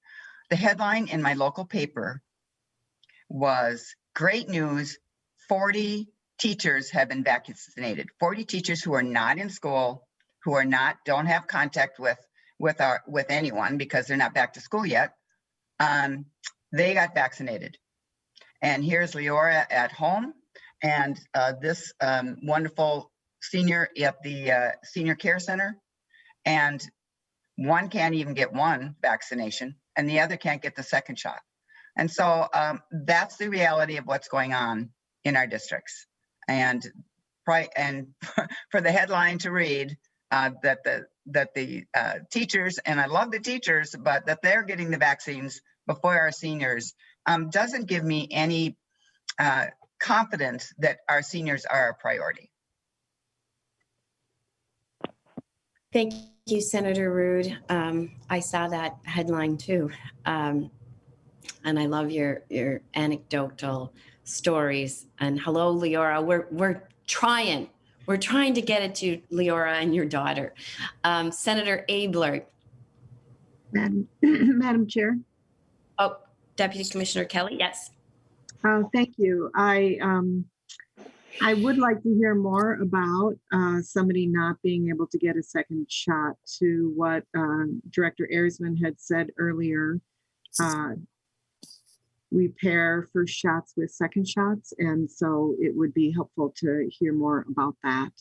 The headline in my local paper was, great news, 40 teachers have been vaccinated. 40 teachers who are not in school, who don't have contact with anyone because they're not back to school yet. They got vaccinated. And here's Leora at home, and this wonderful senior at the senior care center. And one can't even get one vaccination, and the other can't get the second shot. And so that's the reality of what's going on in our districts. and for the headline to read that the teachers, and I love the teachers, but that they're getting the vaccines before our seniors doesn't give me any confidence that our seniors are a priority. Thank you, Senator Rude. I saw that headline too. And I love your anecdotal stories. And hello, Leora. We're trying to get it to Leora and your daughter. Senator Abler. Madam Chair. Oh, Deputy Commissioner Kelly, yes. Thank you. I would like to hear more about somebody not being able to get a second shot, to what Director Erisman had said earlier. We pair first shots with second shots, and so it would be helpful to hear more about that.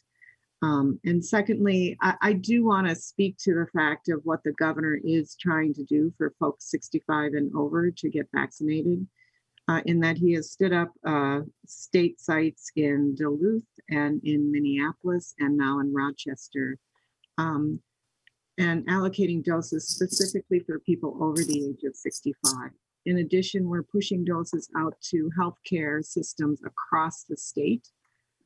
And secondly, I do want to speak to the fact of what the governor is trying to do for folks 65 and over to get vaccinated, in that he has stood up state sites in Duluth and in Minneapolis and now in Rochester, and allocating doses specifically for people over the age of 65. In addition, we're pushing doses out to healthcare systems across the state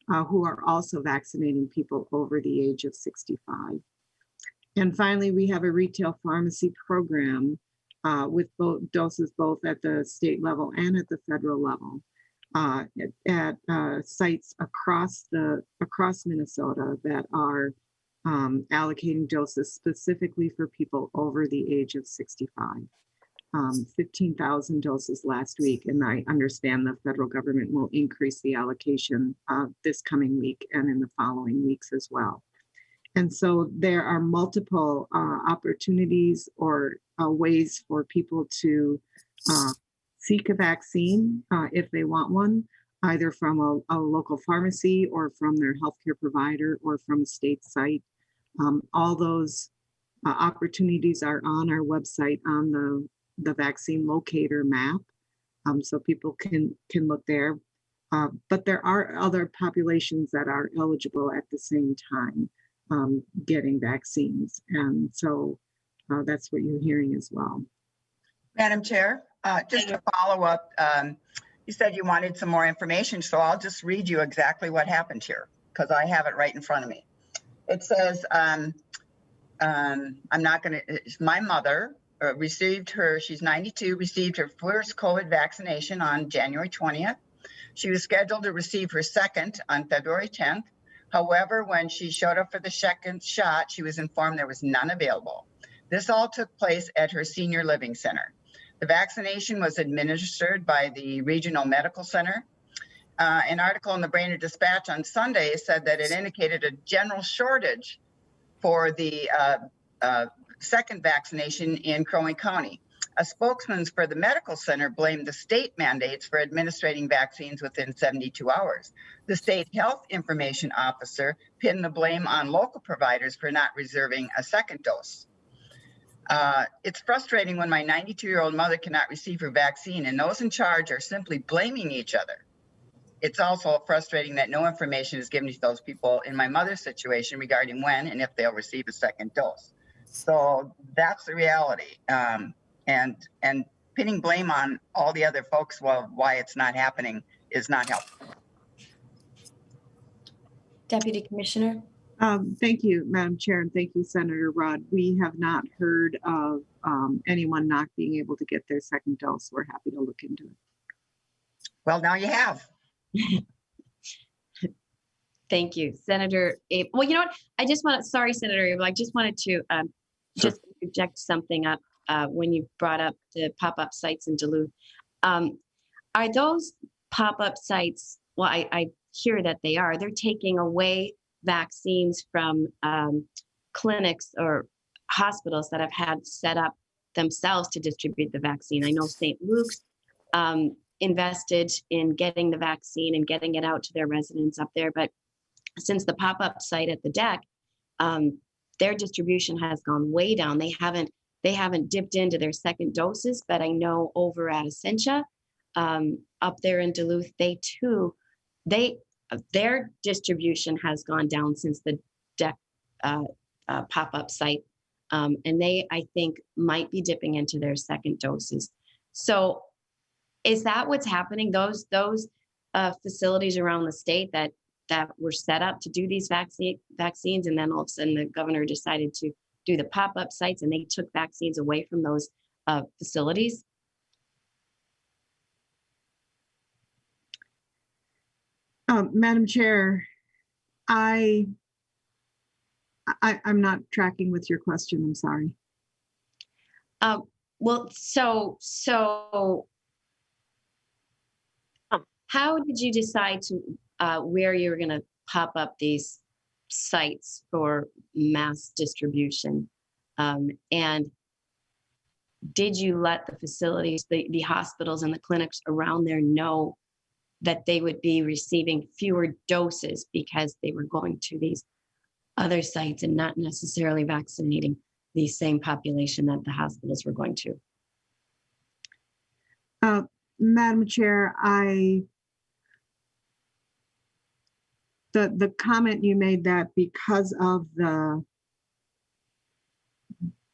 who are also vaccinating people over the age of 65. And finally, we have a retail pharmacy program with both doses, both at the state level and at the federal level, at sites across Minnesota that are allocating doses specifically for people over the age of 65. 15,000 doses last week, and I understand the federal government will increase the allocation this coming week and in the following weeks as well. And so there are multiple opportunities or ways for people to seek a vaccine if they want one, either from a local pharmacy or from their healthcare provider or from a state site. All those opportunities are on our website on the vaccine locator map, so people can look there. But there are other populations that are eligible at the same time getting vaccines. And so that's what you're hearing as well. Madam Chair, just to follow up, you said you wanted some more information, so I'll just read you exactly what happened here, because I have it right in front of me. It says, my mother received she's 92, received her first COVID vaccination on January 20th. She was scheduled to receive her second on February 10th. However, when she showed up for the second shot, she was informed there was none available. This all took place at her senior living center. The vaccination was administered by the Regional Medical Center. An article in the Brainerd Dispatch on Sunday said that it indicated a general shortage for the second vaccination in Crow Wing County. A spokesman for the medical center blamed the state mandates for administering vaccines within 72 hours. The state health information officer pinned the blame on local providers for not reserving a second dose. It's frustrating when my 92-year-old mother cannot receive her vaccine and those in charge are simply blaming each other. It's also frustrating that no information is given to those people in my mother's situation regarding when and if they'll receive a second dose. So that's the reality. And pinning blame on all the other folks why it's not happening is not helpful. Deputy Commissioner. Thank you, Madam Chair, and thank you, Senator Rudd. We have not heard of anyone not being able to get their second dose. We're happy to look into it. Well, now you have. Thank you, Senator Abel. Well, you know what? Sorry, Senator Abel, I just wanted to just interject something up when you brought up the pop-up sites in Duluth. Are those pop-up sites, well, I hear that they're taking away vaccines from clinics or hospitals that have had set up themselves to distribute the vaccine. I know St. Luke's invested in getting the vaccine and getting it out to their residents up there, but since the pop-up site at the deck, their distribution has gone way down. They haven't dipped into their second doses, but I know over at Essentia, up there in Duluth, they their distribution has gone down since the deck pop-up site. And they, I think, might be dipping into their second doses. So is that what's happening? Those facilities around the state that were set up to do these vaccines, and then all of a sudden the governor decided to do the pop-up sites and they took vaccines away from those facilities? Madam Chair, I'm not tracking with your question. I'm sorry. Well, so how did you decide to where you were going to pop up these sites for mass distribution? And did you let the facilities, the hospitals and the clinics around there know that they would be receiving fewer doses because they were going to these other sites and not necessarily vaccinating the same population that the hospitals were going to? Madam Chair, the comment you made that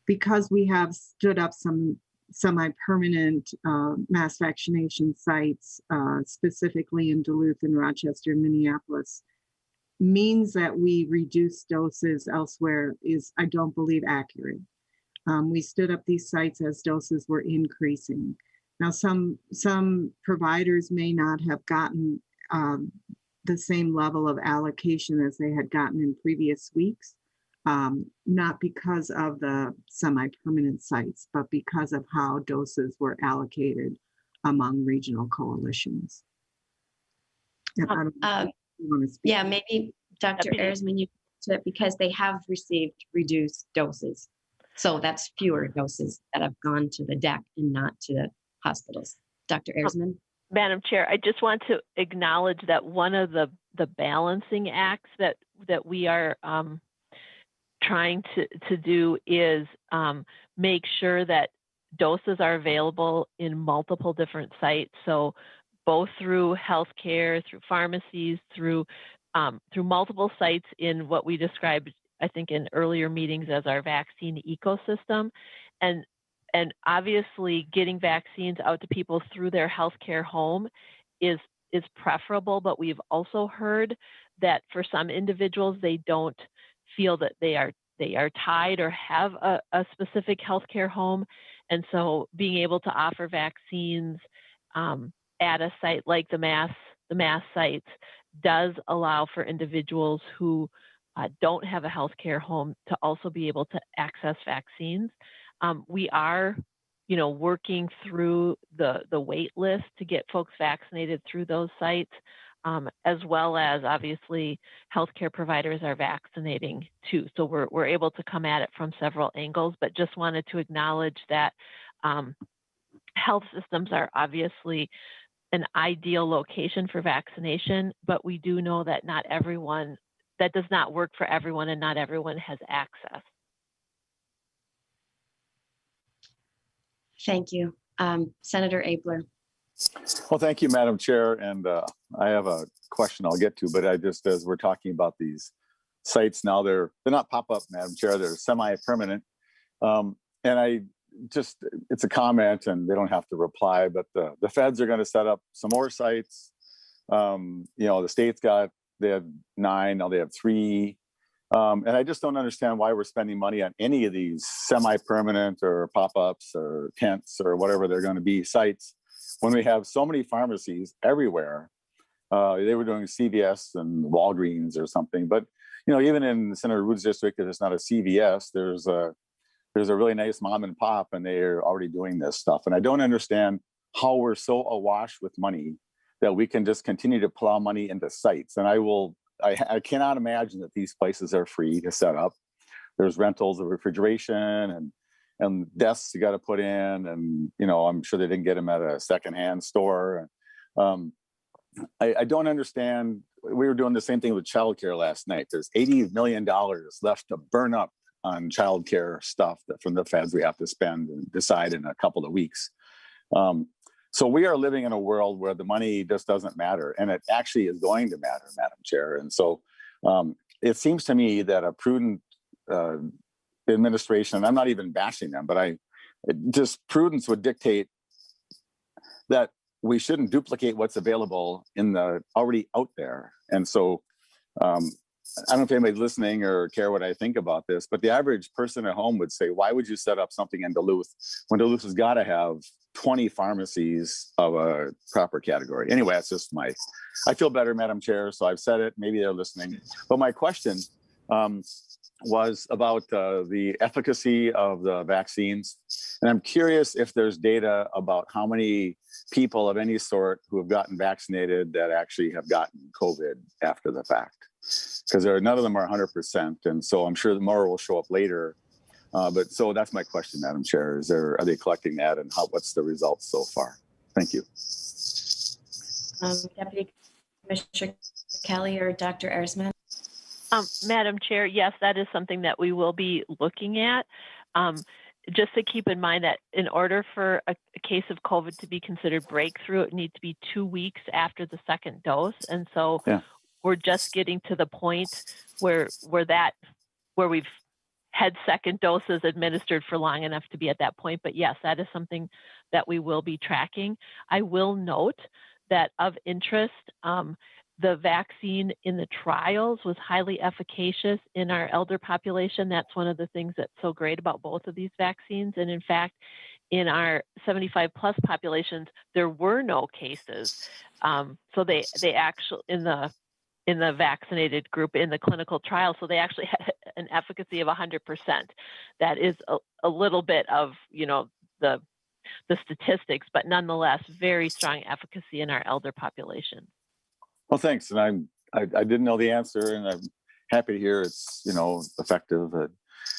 because we have stood up some semi-permanent mass vaccination sites, specifically in Duluth and Rochester and Minneapolis, means that we reduce doses elsewhere is, I don't believe, accurate. We stood up these sites as doses were increasing. Now, some providers may not have gotten the same level of allocation as they had gotten in previous weeks, not because of the semi-permanent sites, but because of how doses were allocated among regional coalitions. Yeah, maybe Dr. Erzman, you said because they have received reduced doses. So that's fewer doses that have gone to the DEC and not to the hospitals. Dr. Erzman? Madam Chair, I just want to acknowledge that one of the balancing acts that we are trying to do is make sure that doses are available in multiple different sites. So both through healthcare, through pharmacies, through multiple sites in what we described, I think, in earlier meetings as our vaccine ecosystem. And obviously getting vaccines out to people through their healthcare home is preferable, but we've also heard that for some individuals, they don't feel that they are tied or have a specific healthcare home. And so being able to offer vaccines at a site like the mass sites does allow for individuals who don't have a healthcare home to also be able to access vaccines. We are, working through the wait list to get folks vaccinated through those sites, as well as obviously healthcare providers are vaccinating too. So we're able to come at it from several angles, but just wanted to acknowledge that health systems are obviously an ideal location for vaccination, but we do know that that does not work for everyone and not everyone has access. Thank you. Senator Abler. Well, thank you, Madam Chair. And I have a question I'll get to, but as we're talking about these sites now, they're not pop-up, Madam Chair, they're semi-permanent. And it's a comment and they don't have to reply, but the feds are going to set up some more sites. The state's they had 9, now they have 3. And I just don't understand why we're spending money on any of these semi-permanent or pop-ups or tents or whatever they're going to be sites when we have so many pharmacies everywhere. They were doing CVS and Walgreens or something, but even in Senator Wood's district, if it's not a CVS, there's a really nice mom and pop, and they're already doing this stuff. And I don't understand how we're so awash with money that we can just continue to plow money into sites. And I cannot imagine that these places are free to set up. There's rentals of refrigeration and desks you got to put in, and I'm sure they didn't get them at a secondhand store. I don't understand. We were doing the same thing with childcare last night. There's $80 million left to burn up on childcare stuff that from the feds we have to spend and decide in a couple of weeks. So we are living in a world where the money just doesn't matter, and it actually is going to matter, Madam Chair. And so it seems to me that a prudent administration, I'm not even bashing them, but just prudence would dictate that we shouldn't duplicate what's available in the already out there. And so I don't know if anybody's listening or care what I think about this, but the average person at home would say, why would you set up something in Duluth when Duluth has got to have 20 pharmacies of a proper category? Anyway, that's just I feel better, Madam Chair, so I've said it, maybe they're listening. But my question was about the efficacy of the vaccines. And I'm curious if there's data about how many people of any sort who have gotten vaccinated that actually have gotten COVID after the fact. Because none of them are 100%. And so I'm sure more will show up later. But so that's my question, Madam Chair. Are they collecting that, and what's the results so far? Thank you. Deputy Commissioner Kelly or Dr. Erzman? Madam Chair, yes, that is something that we will be looking at. Just to keep in mind that in order for a case of COVID to be considered breakthrough, it needs to be 2 weeks after the second dose. And so we're just getting to the point where we've had second doses administered for long enough to be at that point. But yes, that is something that we will be tracking. I will note that of interest, the vaccine in the trials was highly efficacious in our elder population. That's one of the things that's so great about both of these vaccines. And in fact, in our 75 plus populations, there were no cases. So they actually, in the vaccinated group in the clinical trial, so they actually had an efficacy of 100%. That is a little bit of, the statistics, but nonetheless, very strong efficacy in our elder population. Well, thanks. And I didn't know the answer, and I'm happy to hear it's, effective.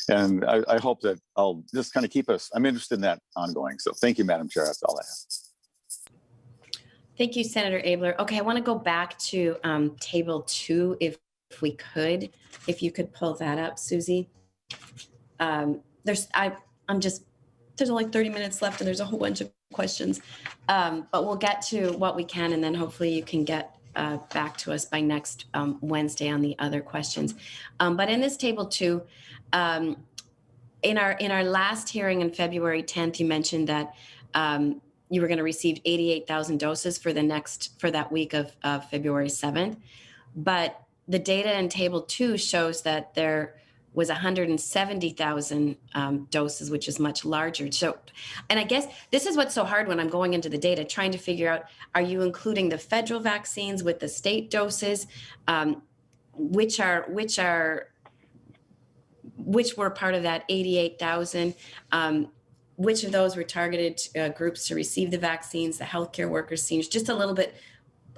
And I hope that I'll just kind of I'm interested in that ongoing. So thank you, Madam Chair. That's all I have. Thank you, Senator Abler. Okay, I want to go back to table 2, if you could pull that up, Susie. There's only 30 minutes left, and there's a whole bunch of questions, but we'll get to what we can, and then hopefully you can get back to us by next Wednesday on the other questions. But in this table 2, in our last hearing on February 10th, you mentioned that you were going to receive 88,000 doses for that week of February 7th. But the data in table 2 shows that there was 170,000 doses, which is much larger. So, and I guess this is what's so hard when I'm going into the data, trying to figure out, are you including the federal vaccines with the state doses, which were part of that 88,000? Which of those were targeted groups to receive the vaccines, the healthcare workers, seniors, just a little bit,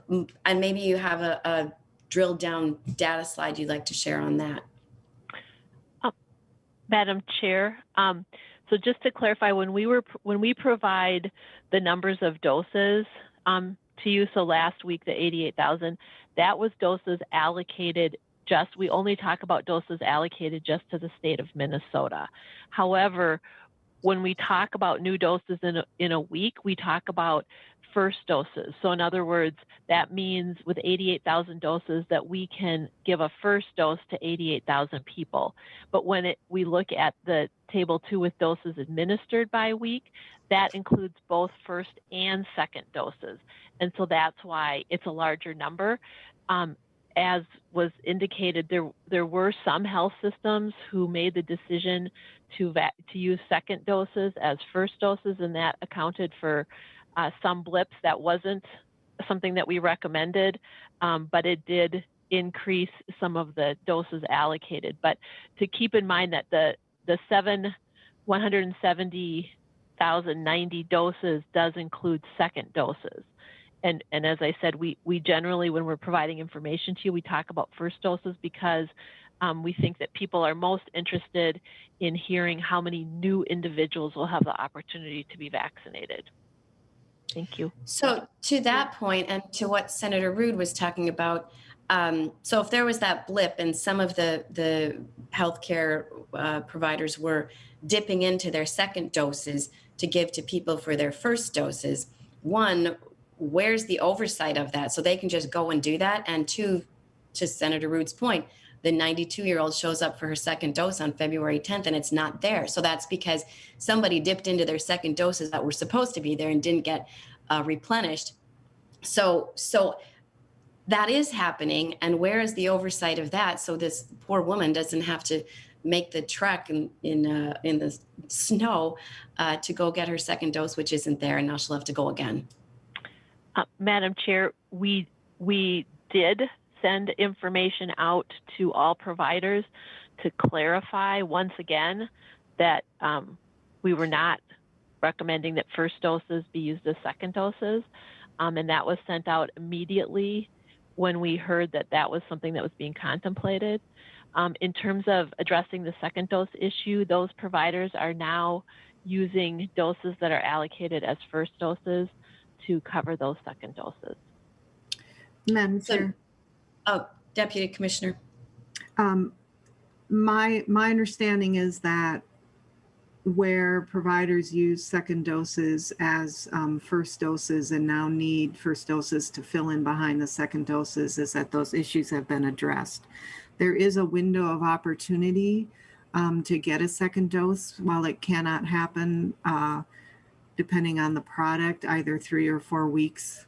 and maybe you have a drilled down data slide you'd like to share on that. Madam Chair, so just to clarify, when we provide the numbers of doses to you, so last week the 88,000, that was doses allocated. We only talk about doses allocated just to the state of Minnesota. However, when we talk about new doses in a week, we talk about first doses. So in other words, that means with 88,000 doses that we can give a first dose to 88,000 people. But when we look at the table 2 with doses administered by week, that includes both first and second doses. And so that's why it's a larger number. As was indicated, there were some health systems who made the decision to use second doses as first doses, and that accounted for some blips. That wasn't something that we recommended, but it did increase some of the doses allocated. But to keep in mind that the 170,090 doses does include second doses. And as I said, we generally, when we're providing information to you, we talk about first doses because we think that people are most interested in hearing how many new individuals will have the opportunity to be vaccinated. Thank you. So to that point, and to what Senator Rood was talking about, so if there was that blip and some of the healthcare providers were dipping into their second doses to give to people for their first doses, one, where's the oversight of that? So they can just go and do that. And two, to Senator Rood's point, the 92-year-old shows up for her second dose on February 10th and it's not there. So that's because somebody dipped into their second doses that were supposed to be there and didn't get replenished. So that is happening. And where is the oversight of that? So this poor woman doesn't have to make the trek in the snow to go get her second dose, which isn't there. And now she'll have to go again. Madam Chair, we did send information out to all providers to clarify once again that we were not recommending that first doses be used as second doses. And that was sent out immediately when we heard that that was something that was being contemplated. In terms of addressing the second dose issue, those providers are now using doses that are allocated as first doses to cover those second doses. Madam Chair. Oh, Deputy Commissioner. My understanding is that where providers use second doses as first doses and now need first doses to fill in behind the second doses is that those issues have been addressed. There is a window of opportunity to get a second dose. While it cannot happen depending on the product, either 3 or 4 weeks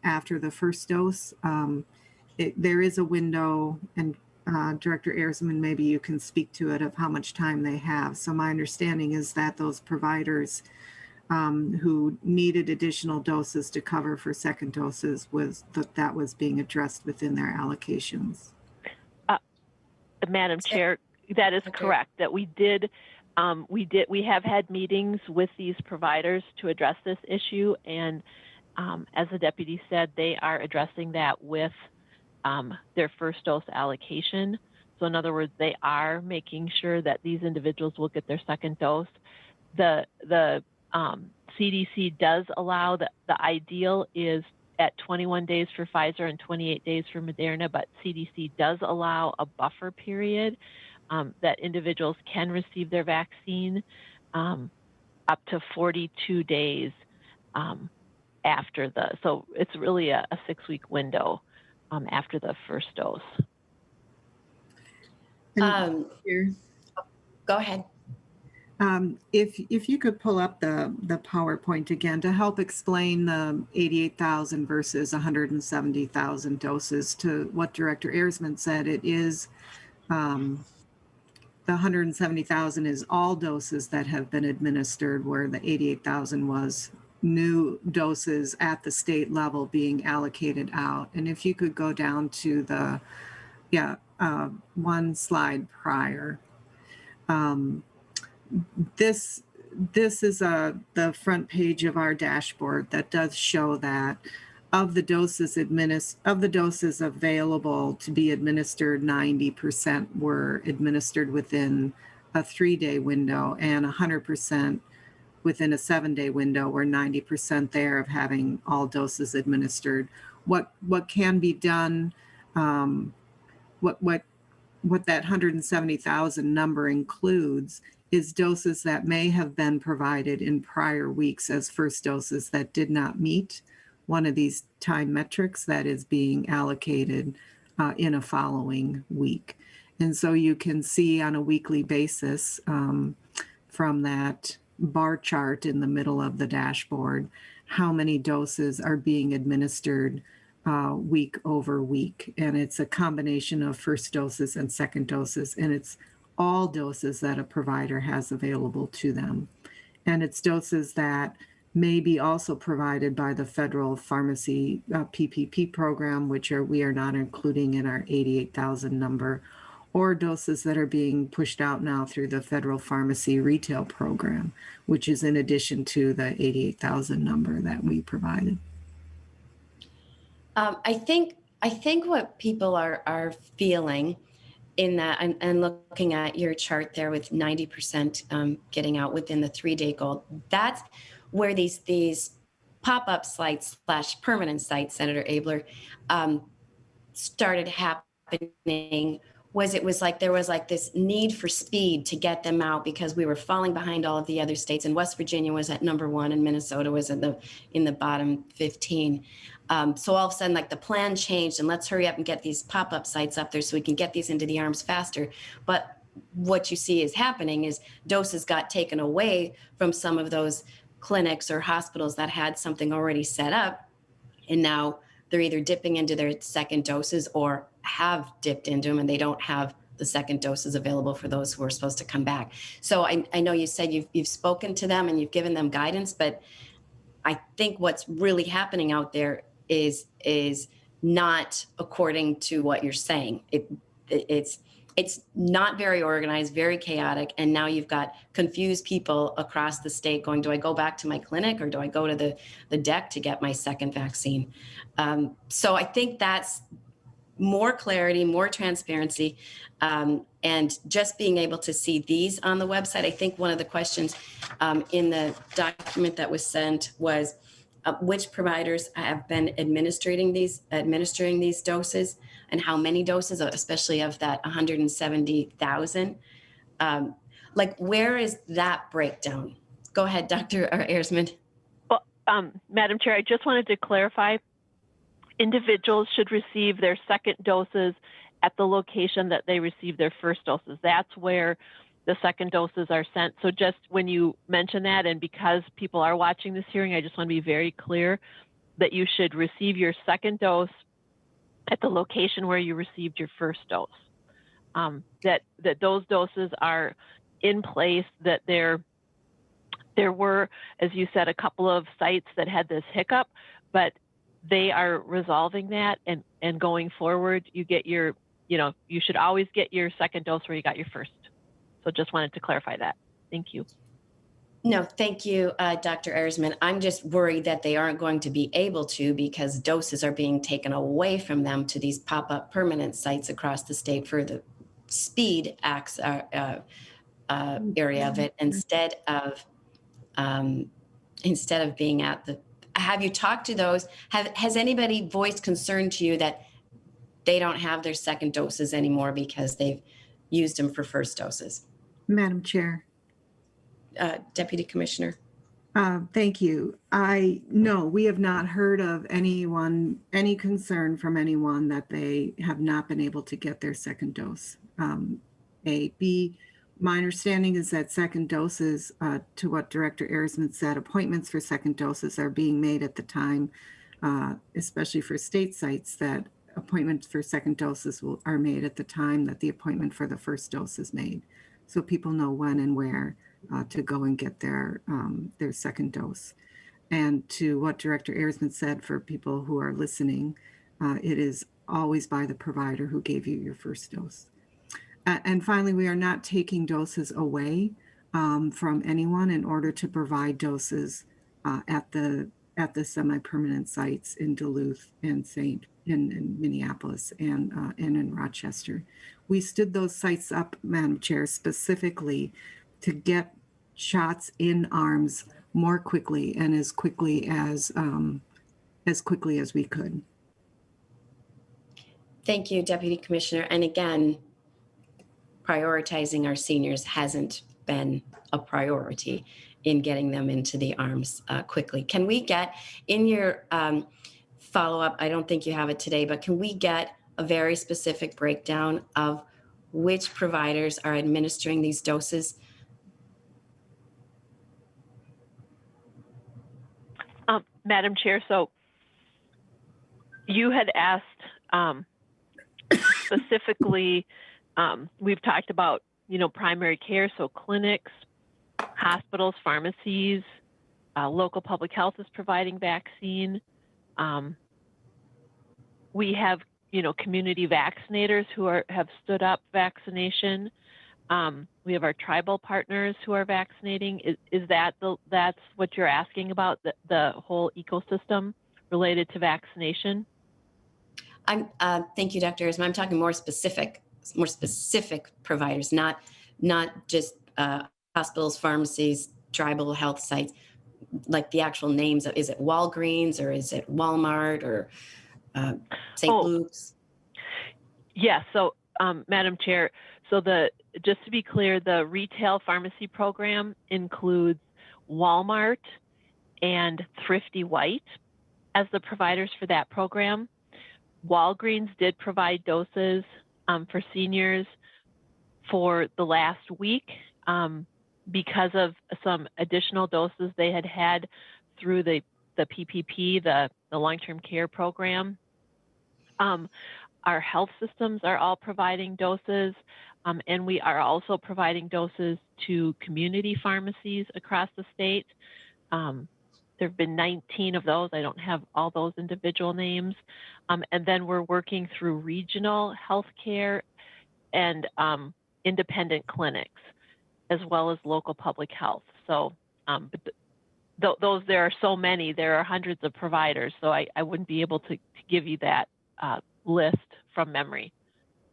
after the first dose. There is a window, and Director Erzman, maybe you can speak to it, of how much time they have. So my understanding is that those providers who needed additional doses to cover for second doses that was being addressed within their allocations. Madam Chair, that is correct. That we have had meetings with these providers to address this issue, and as the deputy said, they are addressing that with their first dose allocation. So in other words, they are making sure that these individuals will get their second dose. The CDC does allow the ideal is at 21 days for Pfizer and 28 days for Moderna, but CDC does allow a buffer period that individuals can receive their vaccine up to 42 days after so it's really a 6-week window after the first dose. Go ahead. If you could pull up the PowerPoint again to help explain the 88,000 versus 170,000 doses, to what Director Erzman said, it is the 170,000 is all doses that have been administered, where the 88,000 was new doses at the state level being allocated out. And if you could go down to the, one slide prior. This is the front page of our dashboard that does show that of the doses available to be administered, 90% were administered within a 3-day window, and 100% within a 7-day window, where 90% there of having all doses administered. What can be done, what that 170,000 number includes is doses that may have been provided in prior weeks as first doses that did not meet one of these time metrics that is being allocated in a following week. And so you can see on a weekly basis from that bar chart in the middle of the dashboard how many doses are being administered week over week. And it's a combination of first doses and second doses, and it's all doses that a provider has available to them. And it's doses that may be also provided by the federal pharmacy PPP program, which we are not including in our 88,000 number, or doses that are being pushed out now through the federal pharmacy retail program, which is in addition to the 88,000 number that we provided. I think what people are feeling in that, and looking at your chart there with 90% getting out within the 3-day goal, that's where these pop-up sites / permanent sites, Senator Abler, started happening was it was like there was like this need for speed to get them out because we were falling behind all of the other states, and West Virginia was at #1 and Minnesota was in the bottom 15. So all of a sudden, like the plan changed, and let's hurry up and get these pop-up sites up there so we can get these into the arms faster. But what you see is happening is doses got taken away from some of those clinics or hospitals that had something already set up, and now they're either dipping into their second doses or have dipped into them, and they don't have the second doses available for those who are supposed to come back. So I know you said you've spoken to them and you've given them guidance, but I think what's really happening out there is not according to what you're saying. It's not very organized, very chaotic, and now you've got confused people across the state going, do I go back to my clinic or do I go to the deck to get my second vaccine? So I think that's more clarity, more transparency, and just being able to see these on the website. I think one of the questions in the document that was sent was which providers have been administering these doses and how many doses, especially of that 170,000. Like, where is that breakdown? Go ahead, Dr. Eiersman. Well, Madam Chair, I just wanted to clarify. Individuals should receive their second doses at the location that they received their first doses. That's where the second doses are sent. So just when you mention that, and because people are watching this hearing, I just want to be very clear that you should receive your second dose at the location where you received your first dose. That those doses are in place, that there were, as you said, a couple of sites that had this hiccup, but they are resolving that, and going forward, you get your, you should always get your second dose where you got your first. So just wanted to clarify that. Thank you. No, thank you, Dr. Eiersman. I'm just worried that they aren't going to be able to, because doses are being taken away from them to these pop-up permanent sites across the state for the speed area of it, instead of being at the. Have you talked to those? Has anybody voiced concern to you that they don't have their second doses anymore because they've used them for first doses? Madam Chair. Deputy Commissioner. Thank you. No, we have not heard of any concern from anyone that they have not been able to get their second dose. B, my understanding is that second doses, to what Director Eiersman said, appointments for second doses are being made at the time, especially for state sites, that appointments for second doses are made at the time that the appointment for the first dose is made. So people know when and where to go and get their second dose. And to what Director Eiersman said, for people who are listening, it is always by the provider who gave you your first dose. And finally, we are not taking doses away from anyone in order to provide doses at the semi-permanent sites in Duluth and in Minneapolis and in Rochester. We stood those sites up, Madam Chair, specifically to get shots in arms more quickly and as quickly as we could. Thank you, Deputy Commissioner. And again, prioritizing our seniors hasn't been a priority in getting them into the arms quickly. Can we get in your follow-up, I don't think you have it today, but can we get a very specific breakdown of which providers are administering these doses? Madam Chair, so you had asked specifically, we've talked about, primary care, so clinics, hospitals, pharmacies, local public health is providing vaccine. We have, community vaccinators who have stood up vaccination. We have our tribal partners who are vaccinating. Is that's what you're asking about, the whole ecosystem related to vaccination? Thank you, Dr. Eiersman. I'm talking more specific providers, not just hospitals, pharmacies, tribal health sites, like the actual names of, is it Walgreens or is it Walmart or St. Luke's? Yes. So Madam Chair. So just to be clear, the retail pharmacy program includes Walmart and Thrifty White as the providers for that program. Walgreens did provide doses for seniors for the last week because of some additional doses they had through the PPP, the long-term care program. Our health systems are all providing doses, and we are also providing doses to community pharmacies across the state. There have been 19 of those. I don't have all those individual names. And then we're working through regional healthcare and independent clinics, as well as local public health. So those, there are so many, there are hundreds of providers. So I wouldn't be able to give you that list from memory.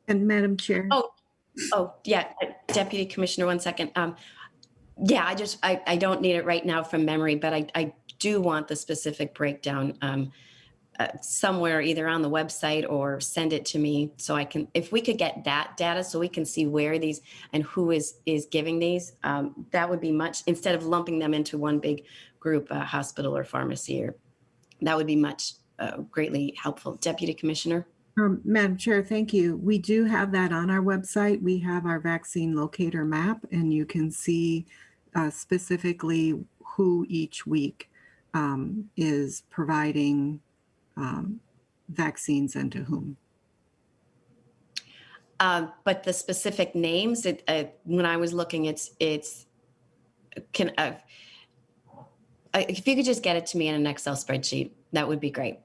And Madam Chair. Oh, yeah, Deputy Commissioner, 1 second. Yeah, I don't need it right now from memory, but I do want the specific breakdown somewhere, either on the website or send it to me so I can, if we could get that data so we can see where these and who is giving these, that would be much, instead of lumping them into one big group, hospital or pharmacy, or that would be much greatly helpful. Deputy Commissioner. Madam Chair, thank you. We do have that on our website. We have our vaccine locator map, and you can see specifically who each week is providing vaccines and to whom. But the specific names, when I was looking, if you could just get it to me in an Excel spreadsheet, that would be great.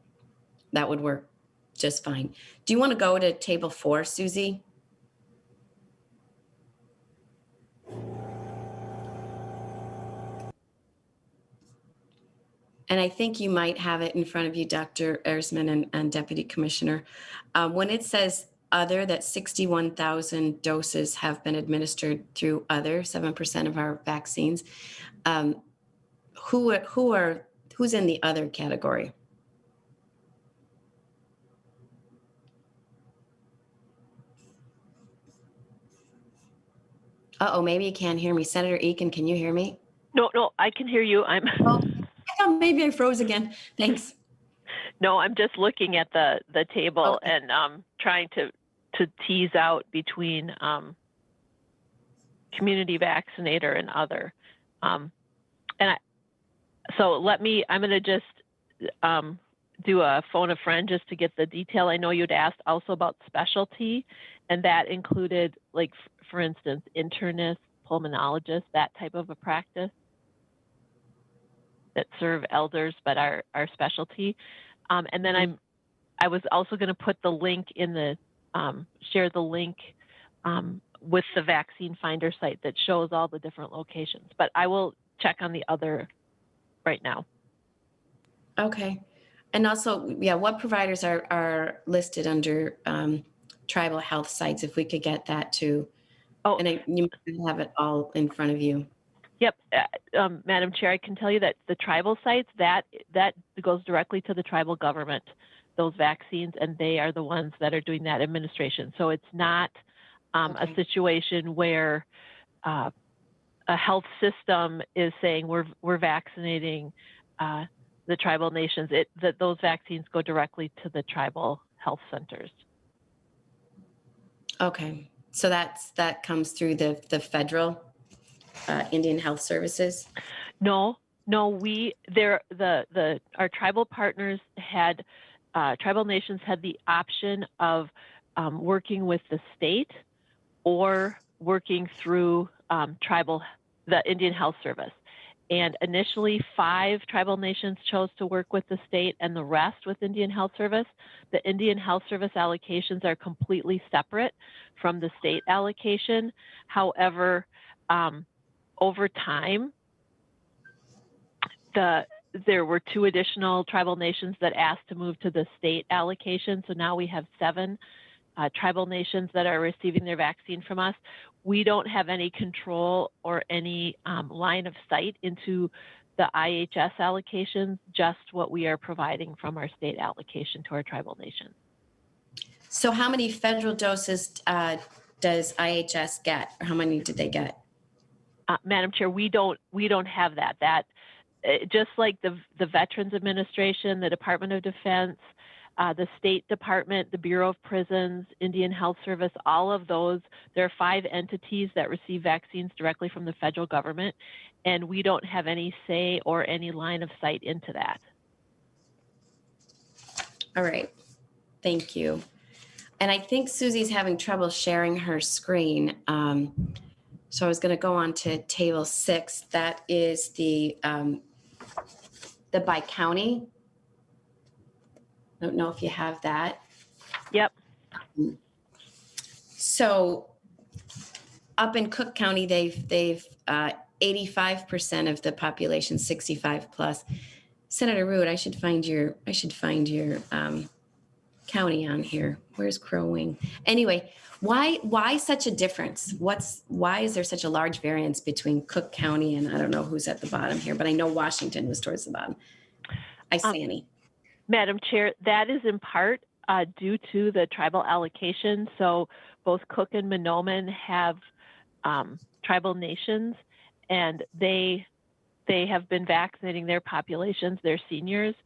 That would work just fine. Do you want to go to table 4, Susie? And I think you might have it in front of you, Dr. Ersman and Deputy Commissioner. When it says other, that 61,000 doses have been administered through other, 7% of our vaccines. Who's in the other category? Uh-oh, maybe you can't hear me. Senator Eakin, can you hear me? No, I can hear you. I thought maybe I froze again. Thanks. No, I'm just looking at the table and trying to tease out between community vaccinator and other. So I'm going to just do a phone a friend just to get the detail. I know you'd asked also about specialty, and that included, like, for instance, internists, pulmonologists, that type of a practice that serve elders but are specialty. And then I was also going to put the link in the share the link with the vaccine finder site that shows all the different locations, but I will check on the other right now. Okay. And also, yeah, what providers are listed under tribal health sites, if we could get that too. Oh, and you have it all in front of you. Yep, Madam Chair, I can tell you that the tribal sites, that goes directly to the tribal government, those vaccines, and they are the ones that are doing that administration. So it's not a situation where a health system is saying we're vaccinating the tribal nations. That those vaccines go directly to the tribal health centers. Okay, so that comes through the federal Indian Health Services? No, our tribal partners had, tribal nations had the option of working with the state or working through the Indian Health Service. And initially 5 tribal nations chose to work with the state and the rest with Indian Health Service. The Indian Health Service allocations are completely separate from the state allocation. However, over time, there were 2 additional tribal nations that asked to move to the state allocation. So now we have 7 tribal nations that are receiving their vaccine from us. We don't have any control or any line of sight into the IHS allocations, just what we are providing from our state allocation to our tribal nations. So how many federal doses does IHS get, or how many did they get? Madam Chair, we don't have that. Just like the Veterans Administration, the Department of Defense, the State Department, the Bureau of Prisons, Indian Health Service, all of those, there are 5 entities that receive vaccines directly from the federal government, and we don't have any say or any line of sight into that. All right, thank you. And I think Susie's having trouble sharing her screen. So I was going to go on to table 6. That is the by county. I don't know if you have that. Yep. So up in Cook County, they've 85% of the population 65 plus. Senator Root, I should find your county on here. Where's Crow Wing? Anyway, why such a difference? Why is there such a large variance between Cook County and I don't know who's at the bottom here, but I know Washington was towards the bottom. I see any. Madam Chair, that is in part due to the tribal allocation. So both Cook and Mahnomen have tribal nations, and they have been vaccinating their populations, their seniors,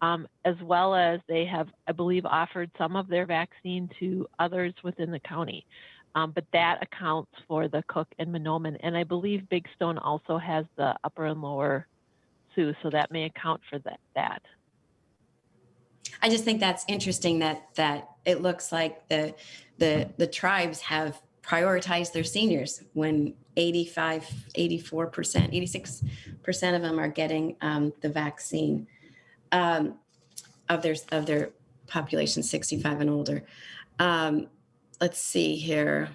as well as they have, I believe, offered some of their vaccine to others within the county. But that accounts for the Cook and Mahnomen. And I believe Big Stone also has the Upper and Lower Sioux, so that may account for that. I just think that's interesting that it looks like the tribes have prioritized their seniors when 84%, 86% of them are getting the vaccine of their population 65 and older. Let's see here.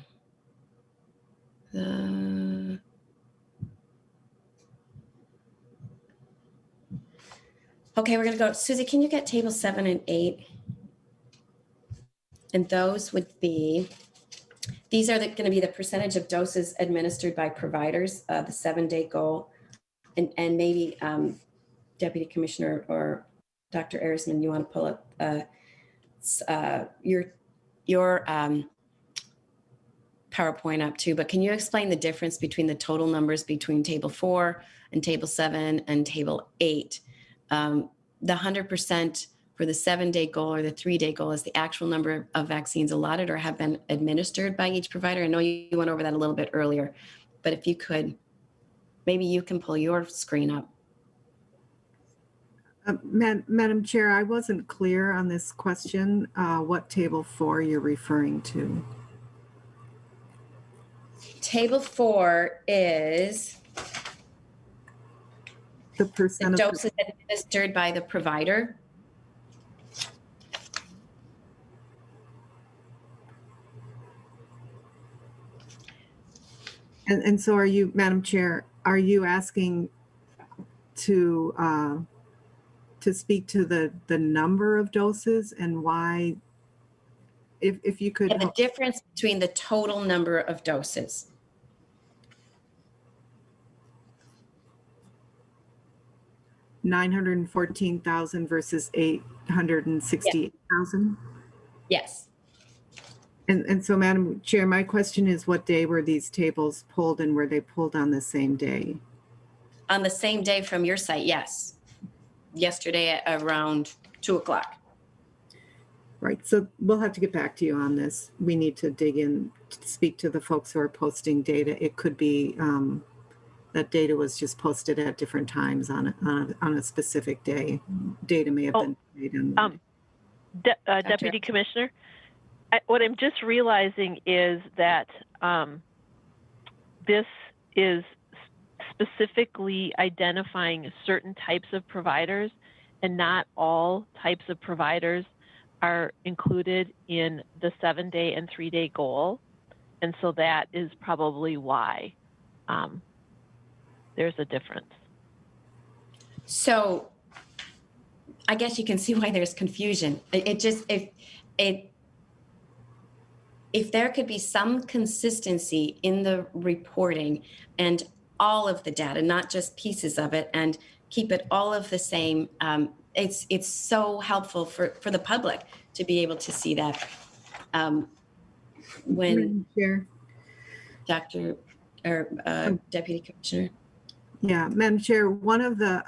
Okay, we're going to go. Susie, can you get table 7 and 8? And those would be, these are going to be the percentage of doses administered by providers, the 7-day goal. And maybe Deputy Commissioner or Dr. Erisman, you want to pull up your PowerPoint up too, but can you explain the difference between the total numbers between table 4 and table 7 and table 8? The 100% for the 7-day goal or the 3-day goal is the actual number of vaccines allotted or have been administered by each provider. I know you went over that a little bit earlier, but if you could, maybe you can pull your screen up. Madam Chair, I wasn't clear on this question, what table 4 you're referring to. Table 4 is the percent the of doses administered by the provider. And so are you, Madam Chair, are you asking to speak to the number of doses and why, if you could. And the difference between the total number of doses. $914,000 versus 868,000. Yes. And so, Madam Chair, my question is, what day were these tables pulled, and were they pulled on the same day? On the same day from your site, yes. Yesterday at around 2 o'clock. Right. So we'll have to get back to you on this. We need to dig in, to speak to the folks who are posting data. It could be that data was just posted at different times on a specific day. Data may have been made on Deputy Commissioner, what I'm just realizing is that this is specifically identifying certain types of providers, and not all types of providers are included in the 7-day and 3-day goal. And so that is probably why there's a difference. So I guess you can see why there's confusion. If there could be some consistency in the reporting and all of the data, not just pieces of it, and keep it all of the same, it's so helpful for the public to be able to see that. When Madam Chair. Dr. or Deputy Commissioner. Yeah, Madam Chair, one of the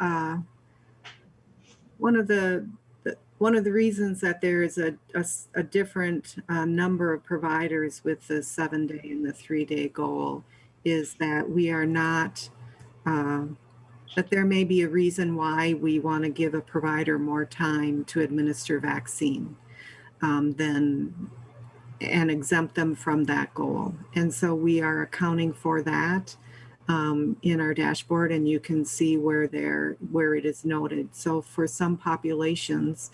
reasons that there is a different number of providers with the 7-day and the 3-day goal is that we are not, that there may be a reason why we want to give a provider more time to administer vaccine than and exempt them from that goal. And so we are accounting for that in our dashboard, and you can see where it is noted. So for some populations,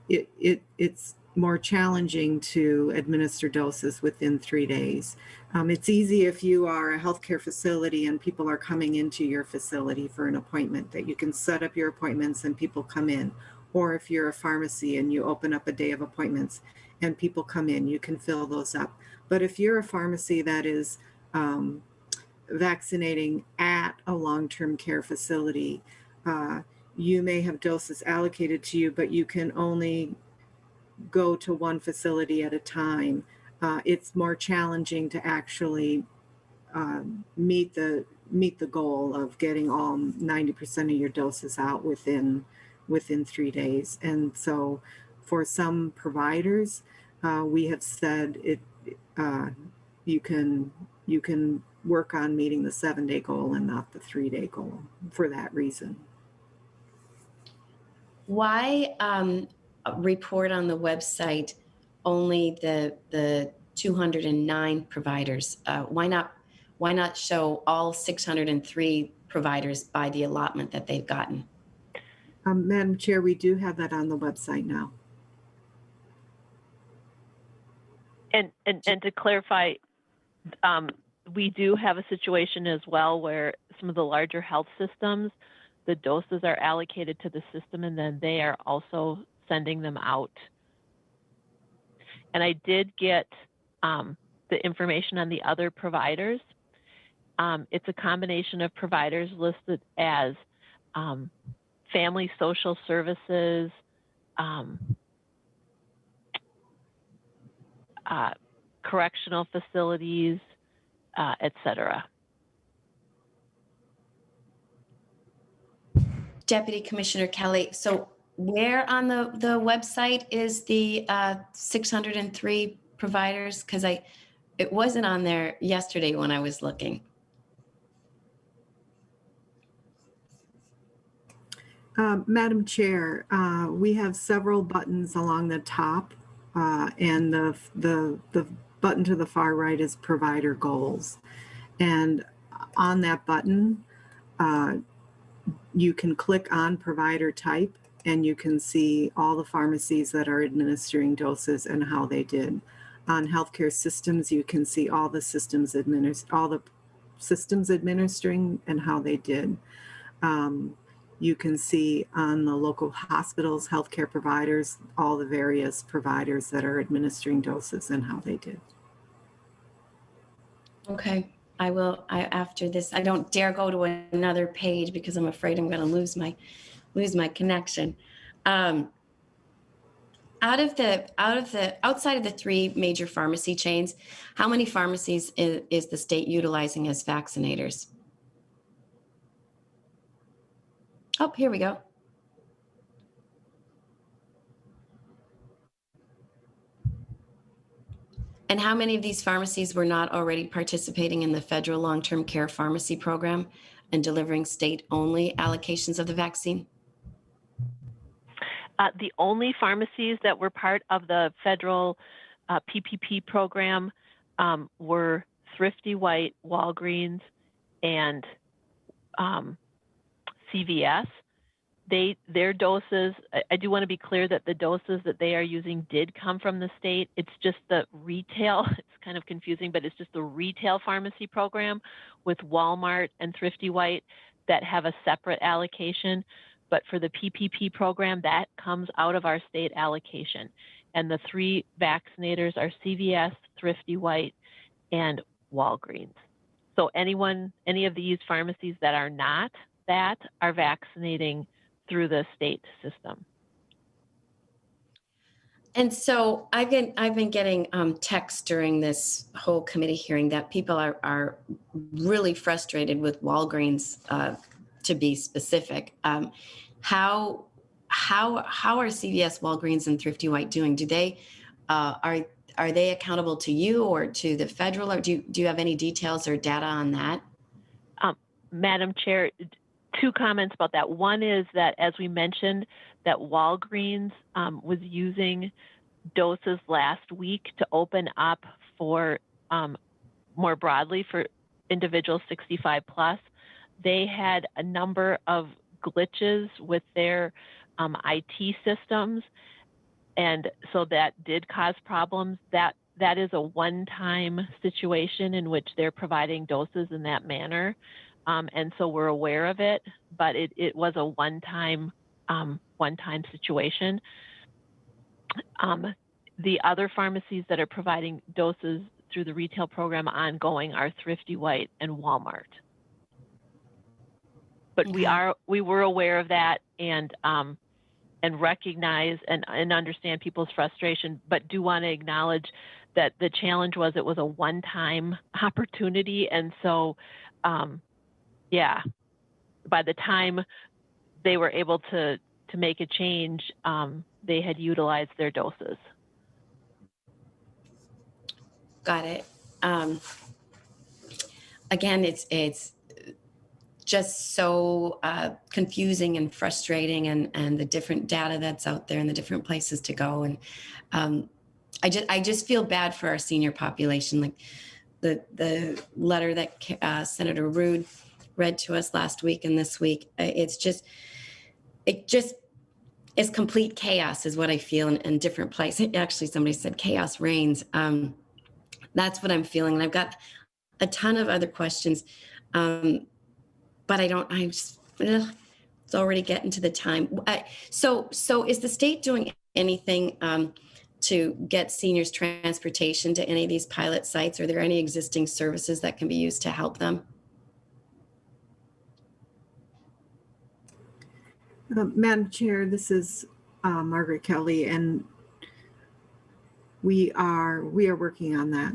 it's more challenging to administer doses within 3 days. It's easy if you are a healthcare facility and people are coming into your facility for an appointment, that you can set up your appointments and people come in. Or if you're a pharmacy and you open up a day of appointments and people come in, you can fill those up. But if you're a pharmacy that is vaccinating at a long-term care facility, you may have doses allocated to you, but you can only go to one facility at a time. It's more challenging to actually meet the goal of getting all 90% of your doses out within 3 days. And so for some providers, we have said you can work on meeting the 7-day goal and not the 3-day goal for that reason. Why report on the website only the 209 providers? Why not show all 603 providers by the allotment that they've gotten? Madam Chair, we do have that on the website now. And to clarify, we do have a situation as well where some of the larger health systems, the doses are allocated to the system and then they are also sending them out. And I did get the information on the other providers. It's a combination of providers listed as family social services, correctional facilities, et cetera. Deputy Commissioner Kelly, so where on the website is the 603 providers? Because it wasn't on there yesterday when I was looking. Madam Chair, we have several buttons along the top, and the button to the far right is provider goals. And on that button, you can click on provider type and you can see all the pharmacies that are administering doses and how they did. On healthcare systems, you can see all the systems administering and how they did. You can see on the local hospitals, healthcare providers, all the various providers that are administering doses and how they did. Okay, after this, I don't dare go to another page because I'm afraid I'm going to lose my connection. Outside of the 3 major pharmacy chains, how many pharmacies is the state utilizing as vaccinators? Oh, here we go. And how many of these pharmacies were not already participating in the federal long-term care pharmacy program and delivering state-only allocations of the vaccine? The only pharmacies that were part of the federal PPP program were Thrifty White, Walgreens, and CVS. Their doses, I do want to be clear that the doses that they are using did come from the state. It's just the retail, it's kind of confusing, but it's just the retail pharmacy program with Walmart and Thrifty White that have a separate allocation. But for the PPP program, that comes out of our state allocation. And the 3 vaccinators are CVS, Thrifty White, and Walgreens. So any of these pharmacies that are not that are vaccinating through the state system. And so I've been getting texts during this whole committee hearing that people are really frustrated with Walgreens, to be specific. How are CVS, Walgreens, and Thrifty White doing? Do they are they accountable to you or to the federal, or do you have any details or data on that? Madam Chair, two comments about that. One is that, as we mentioned, that Walgreens was using doses last week to open up for more broadly for individuals 65 plus. They had a number of glitches with their IT systems, and so that did cause problems. That is a one-time situation in which they're providing doses in that manner. And so we're aware of it, but it was a one-time situation. The other pharmacies that are providing doses through the retail program ongoing are Thrifty White and Walmart. But we were aware of that and recognize and understand people's frustration, but do want to acknowledge that the challenge was it was a one-time opportunity, and so yeah, by the time they were able to make a change, they had utilized their doses. Got it. Again, it's just so confusing and frustrating, and the different data that's out there and the different places to go. And I just feel bad for our senior population. Like the letter that Senator Rude read to us last week and this week, it just is complete chaos is what I feel in different places. Actually, somebody said chaos reigns. That's what I'm feeling. And I've got a ton of other questions, but it's already getting to the time. So is the state doing anything to get seniors transportation to any of these pilot sites? Are there any existing services that can be used to help them? Madam Chair, this is Margaret Kelly, and we are working on that.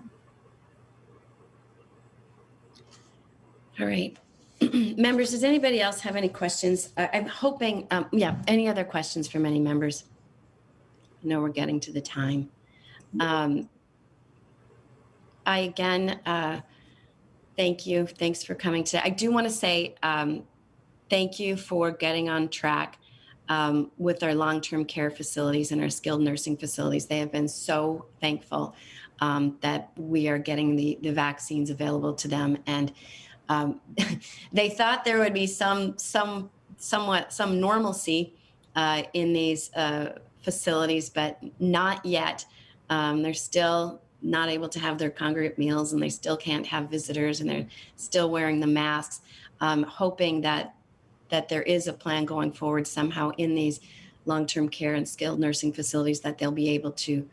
All right. Members, does anybody else have any questions? I'm hoping, any other questions from any members? I know we're getting to the time. I again, thank you. Thanks for coming today. I do want to say thank you for getting on track with our long-term care facilities and our skilled nursing facilities. They have been so thankful that we are getting the vaccines available to them. And they thought there would be some normalcy in these facilities, but not yet. They're still not able to have their congregate meals, and they still can't have visitors, and they're still wearing the masks. Hoping that there is a plan going forward somehow in these long-term care and skilled nursing facilities, that they'll be able to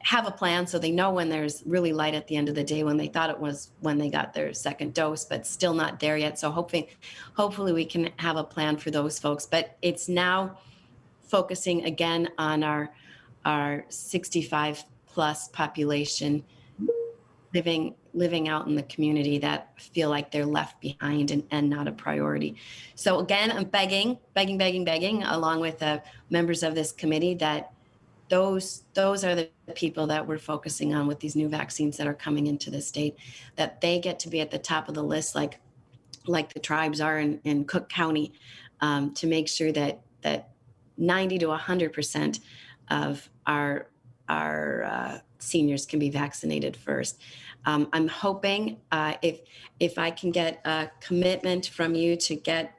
have a plan so they know when there's really light at the end of the day, when they thought it was when they got their second dose, but still not there yet. So hopefully we can have a plan for those folks. But it's now focusing again on our 65 plus population living out in the community that feel like they're left behind and not a priority. So again, I'm begging along with members of this committee that those are the people that we're focusing on with these new vaccines that are coming into the state, that they get to be at the top of the list like the tribes are in Cook County, to make sure that 90 to 100% of our seniors can be vaccinated first. I'm hoping if I can get a commitment from you to get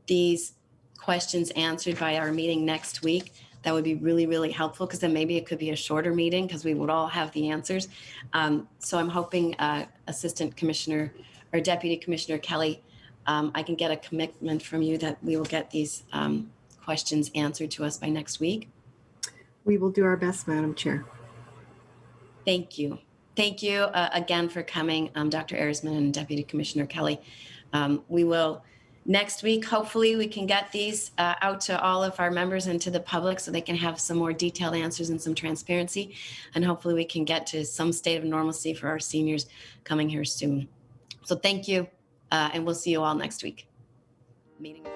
these questions answered by our meeting next week, that would be really, really helpful, because then maybe it could be a shorter meeting because we would all have the answers. So I'm hoping Assistant Commissioner or Deputy Commissioner Kelly, I can get a commitment from you that we will get these questions answered to us by next week. We will do our best, Madam Chair. Thank you. Thank you again for coming, Dr. Arisman and Deputy Commissioner Kelly. We will Next week, hopefully we can get these out to all of our members and to the public so they can have some more detailed answers and some transparency. And hopefully we can get to some state of normalcy for our seniors coming here soon. So thank you, and we'll see you all next week. Meeting.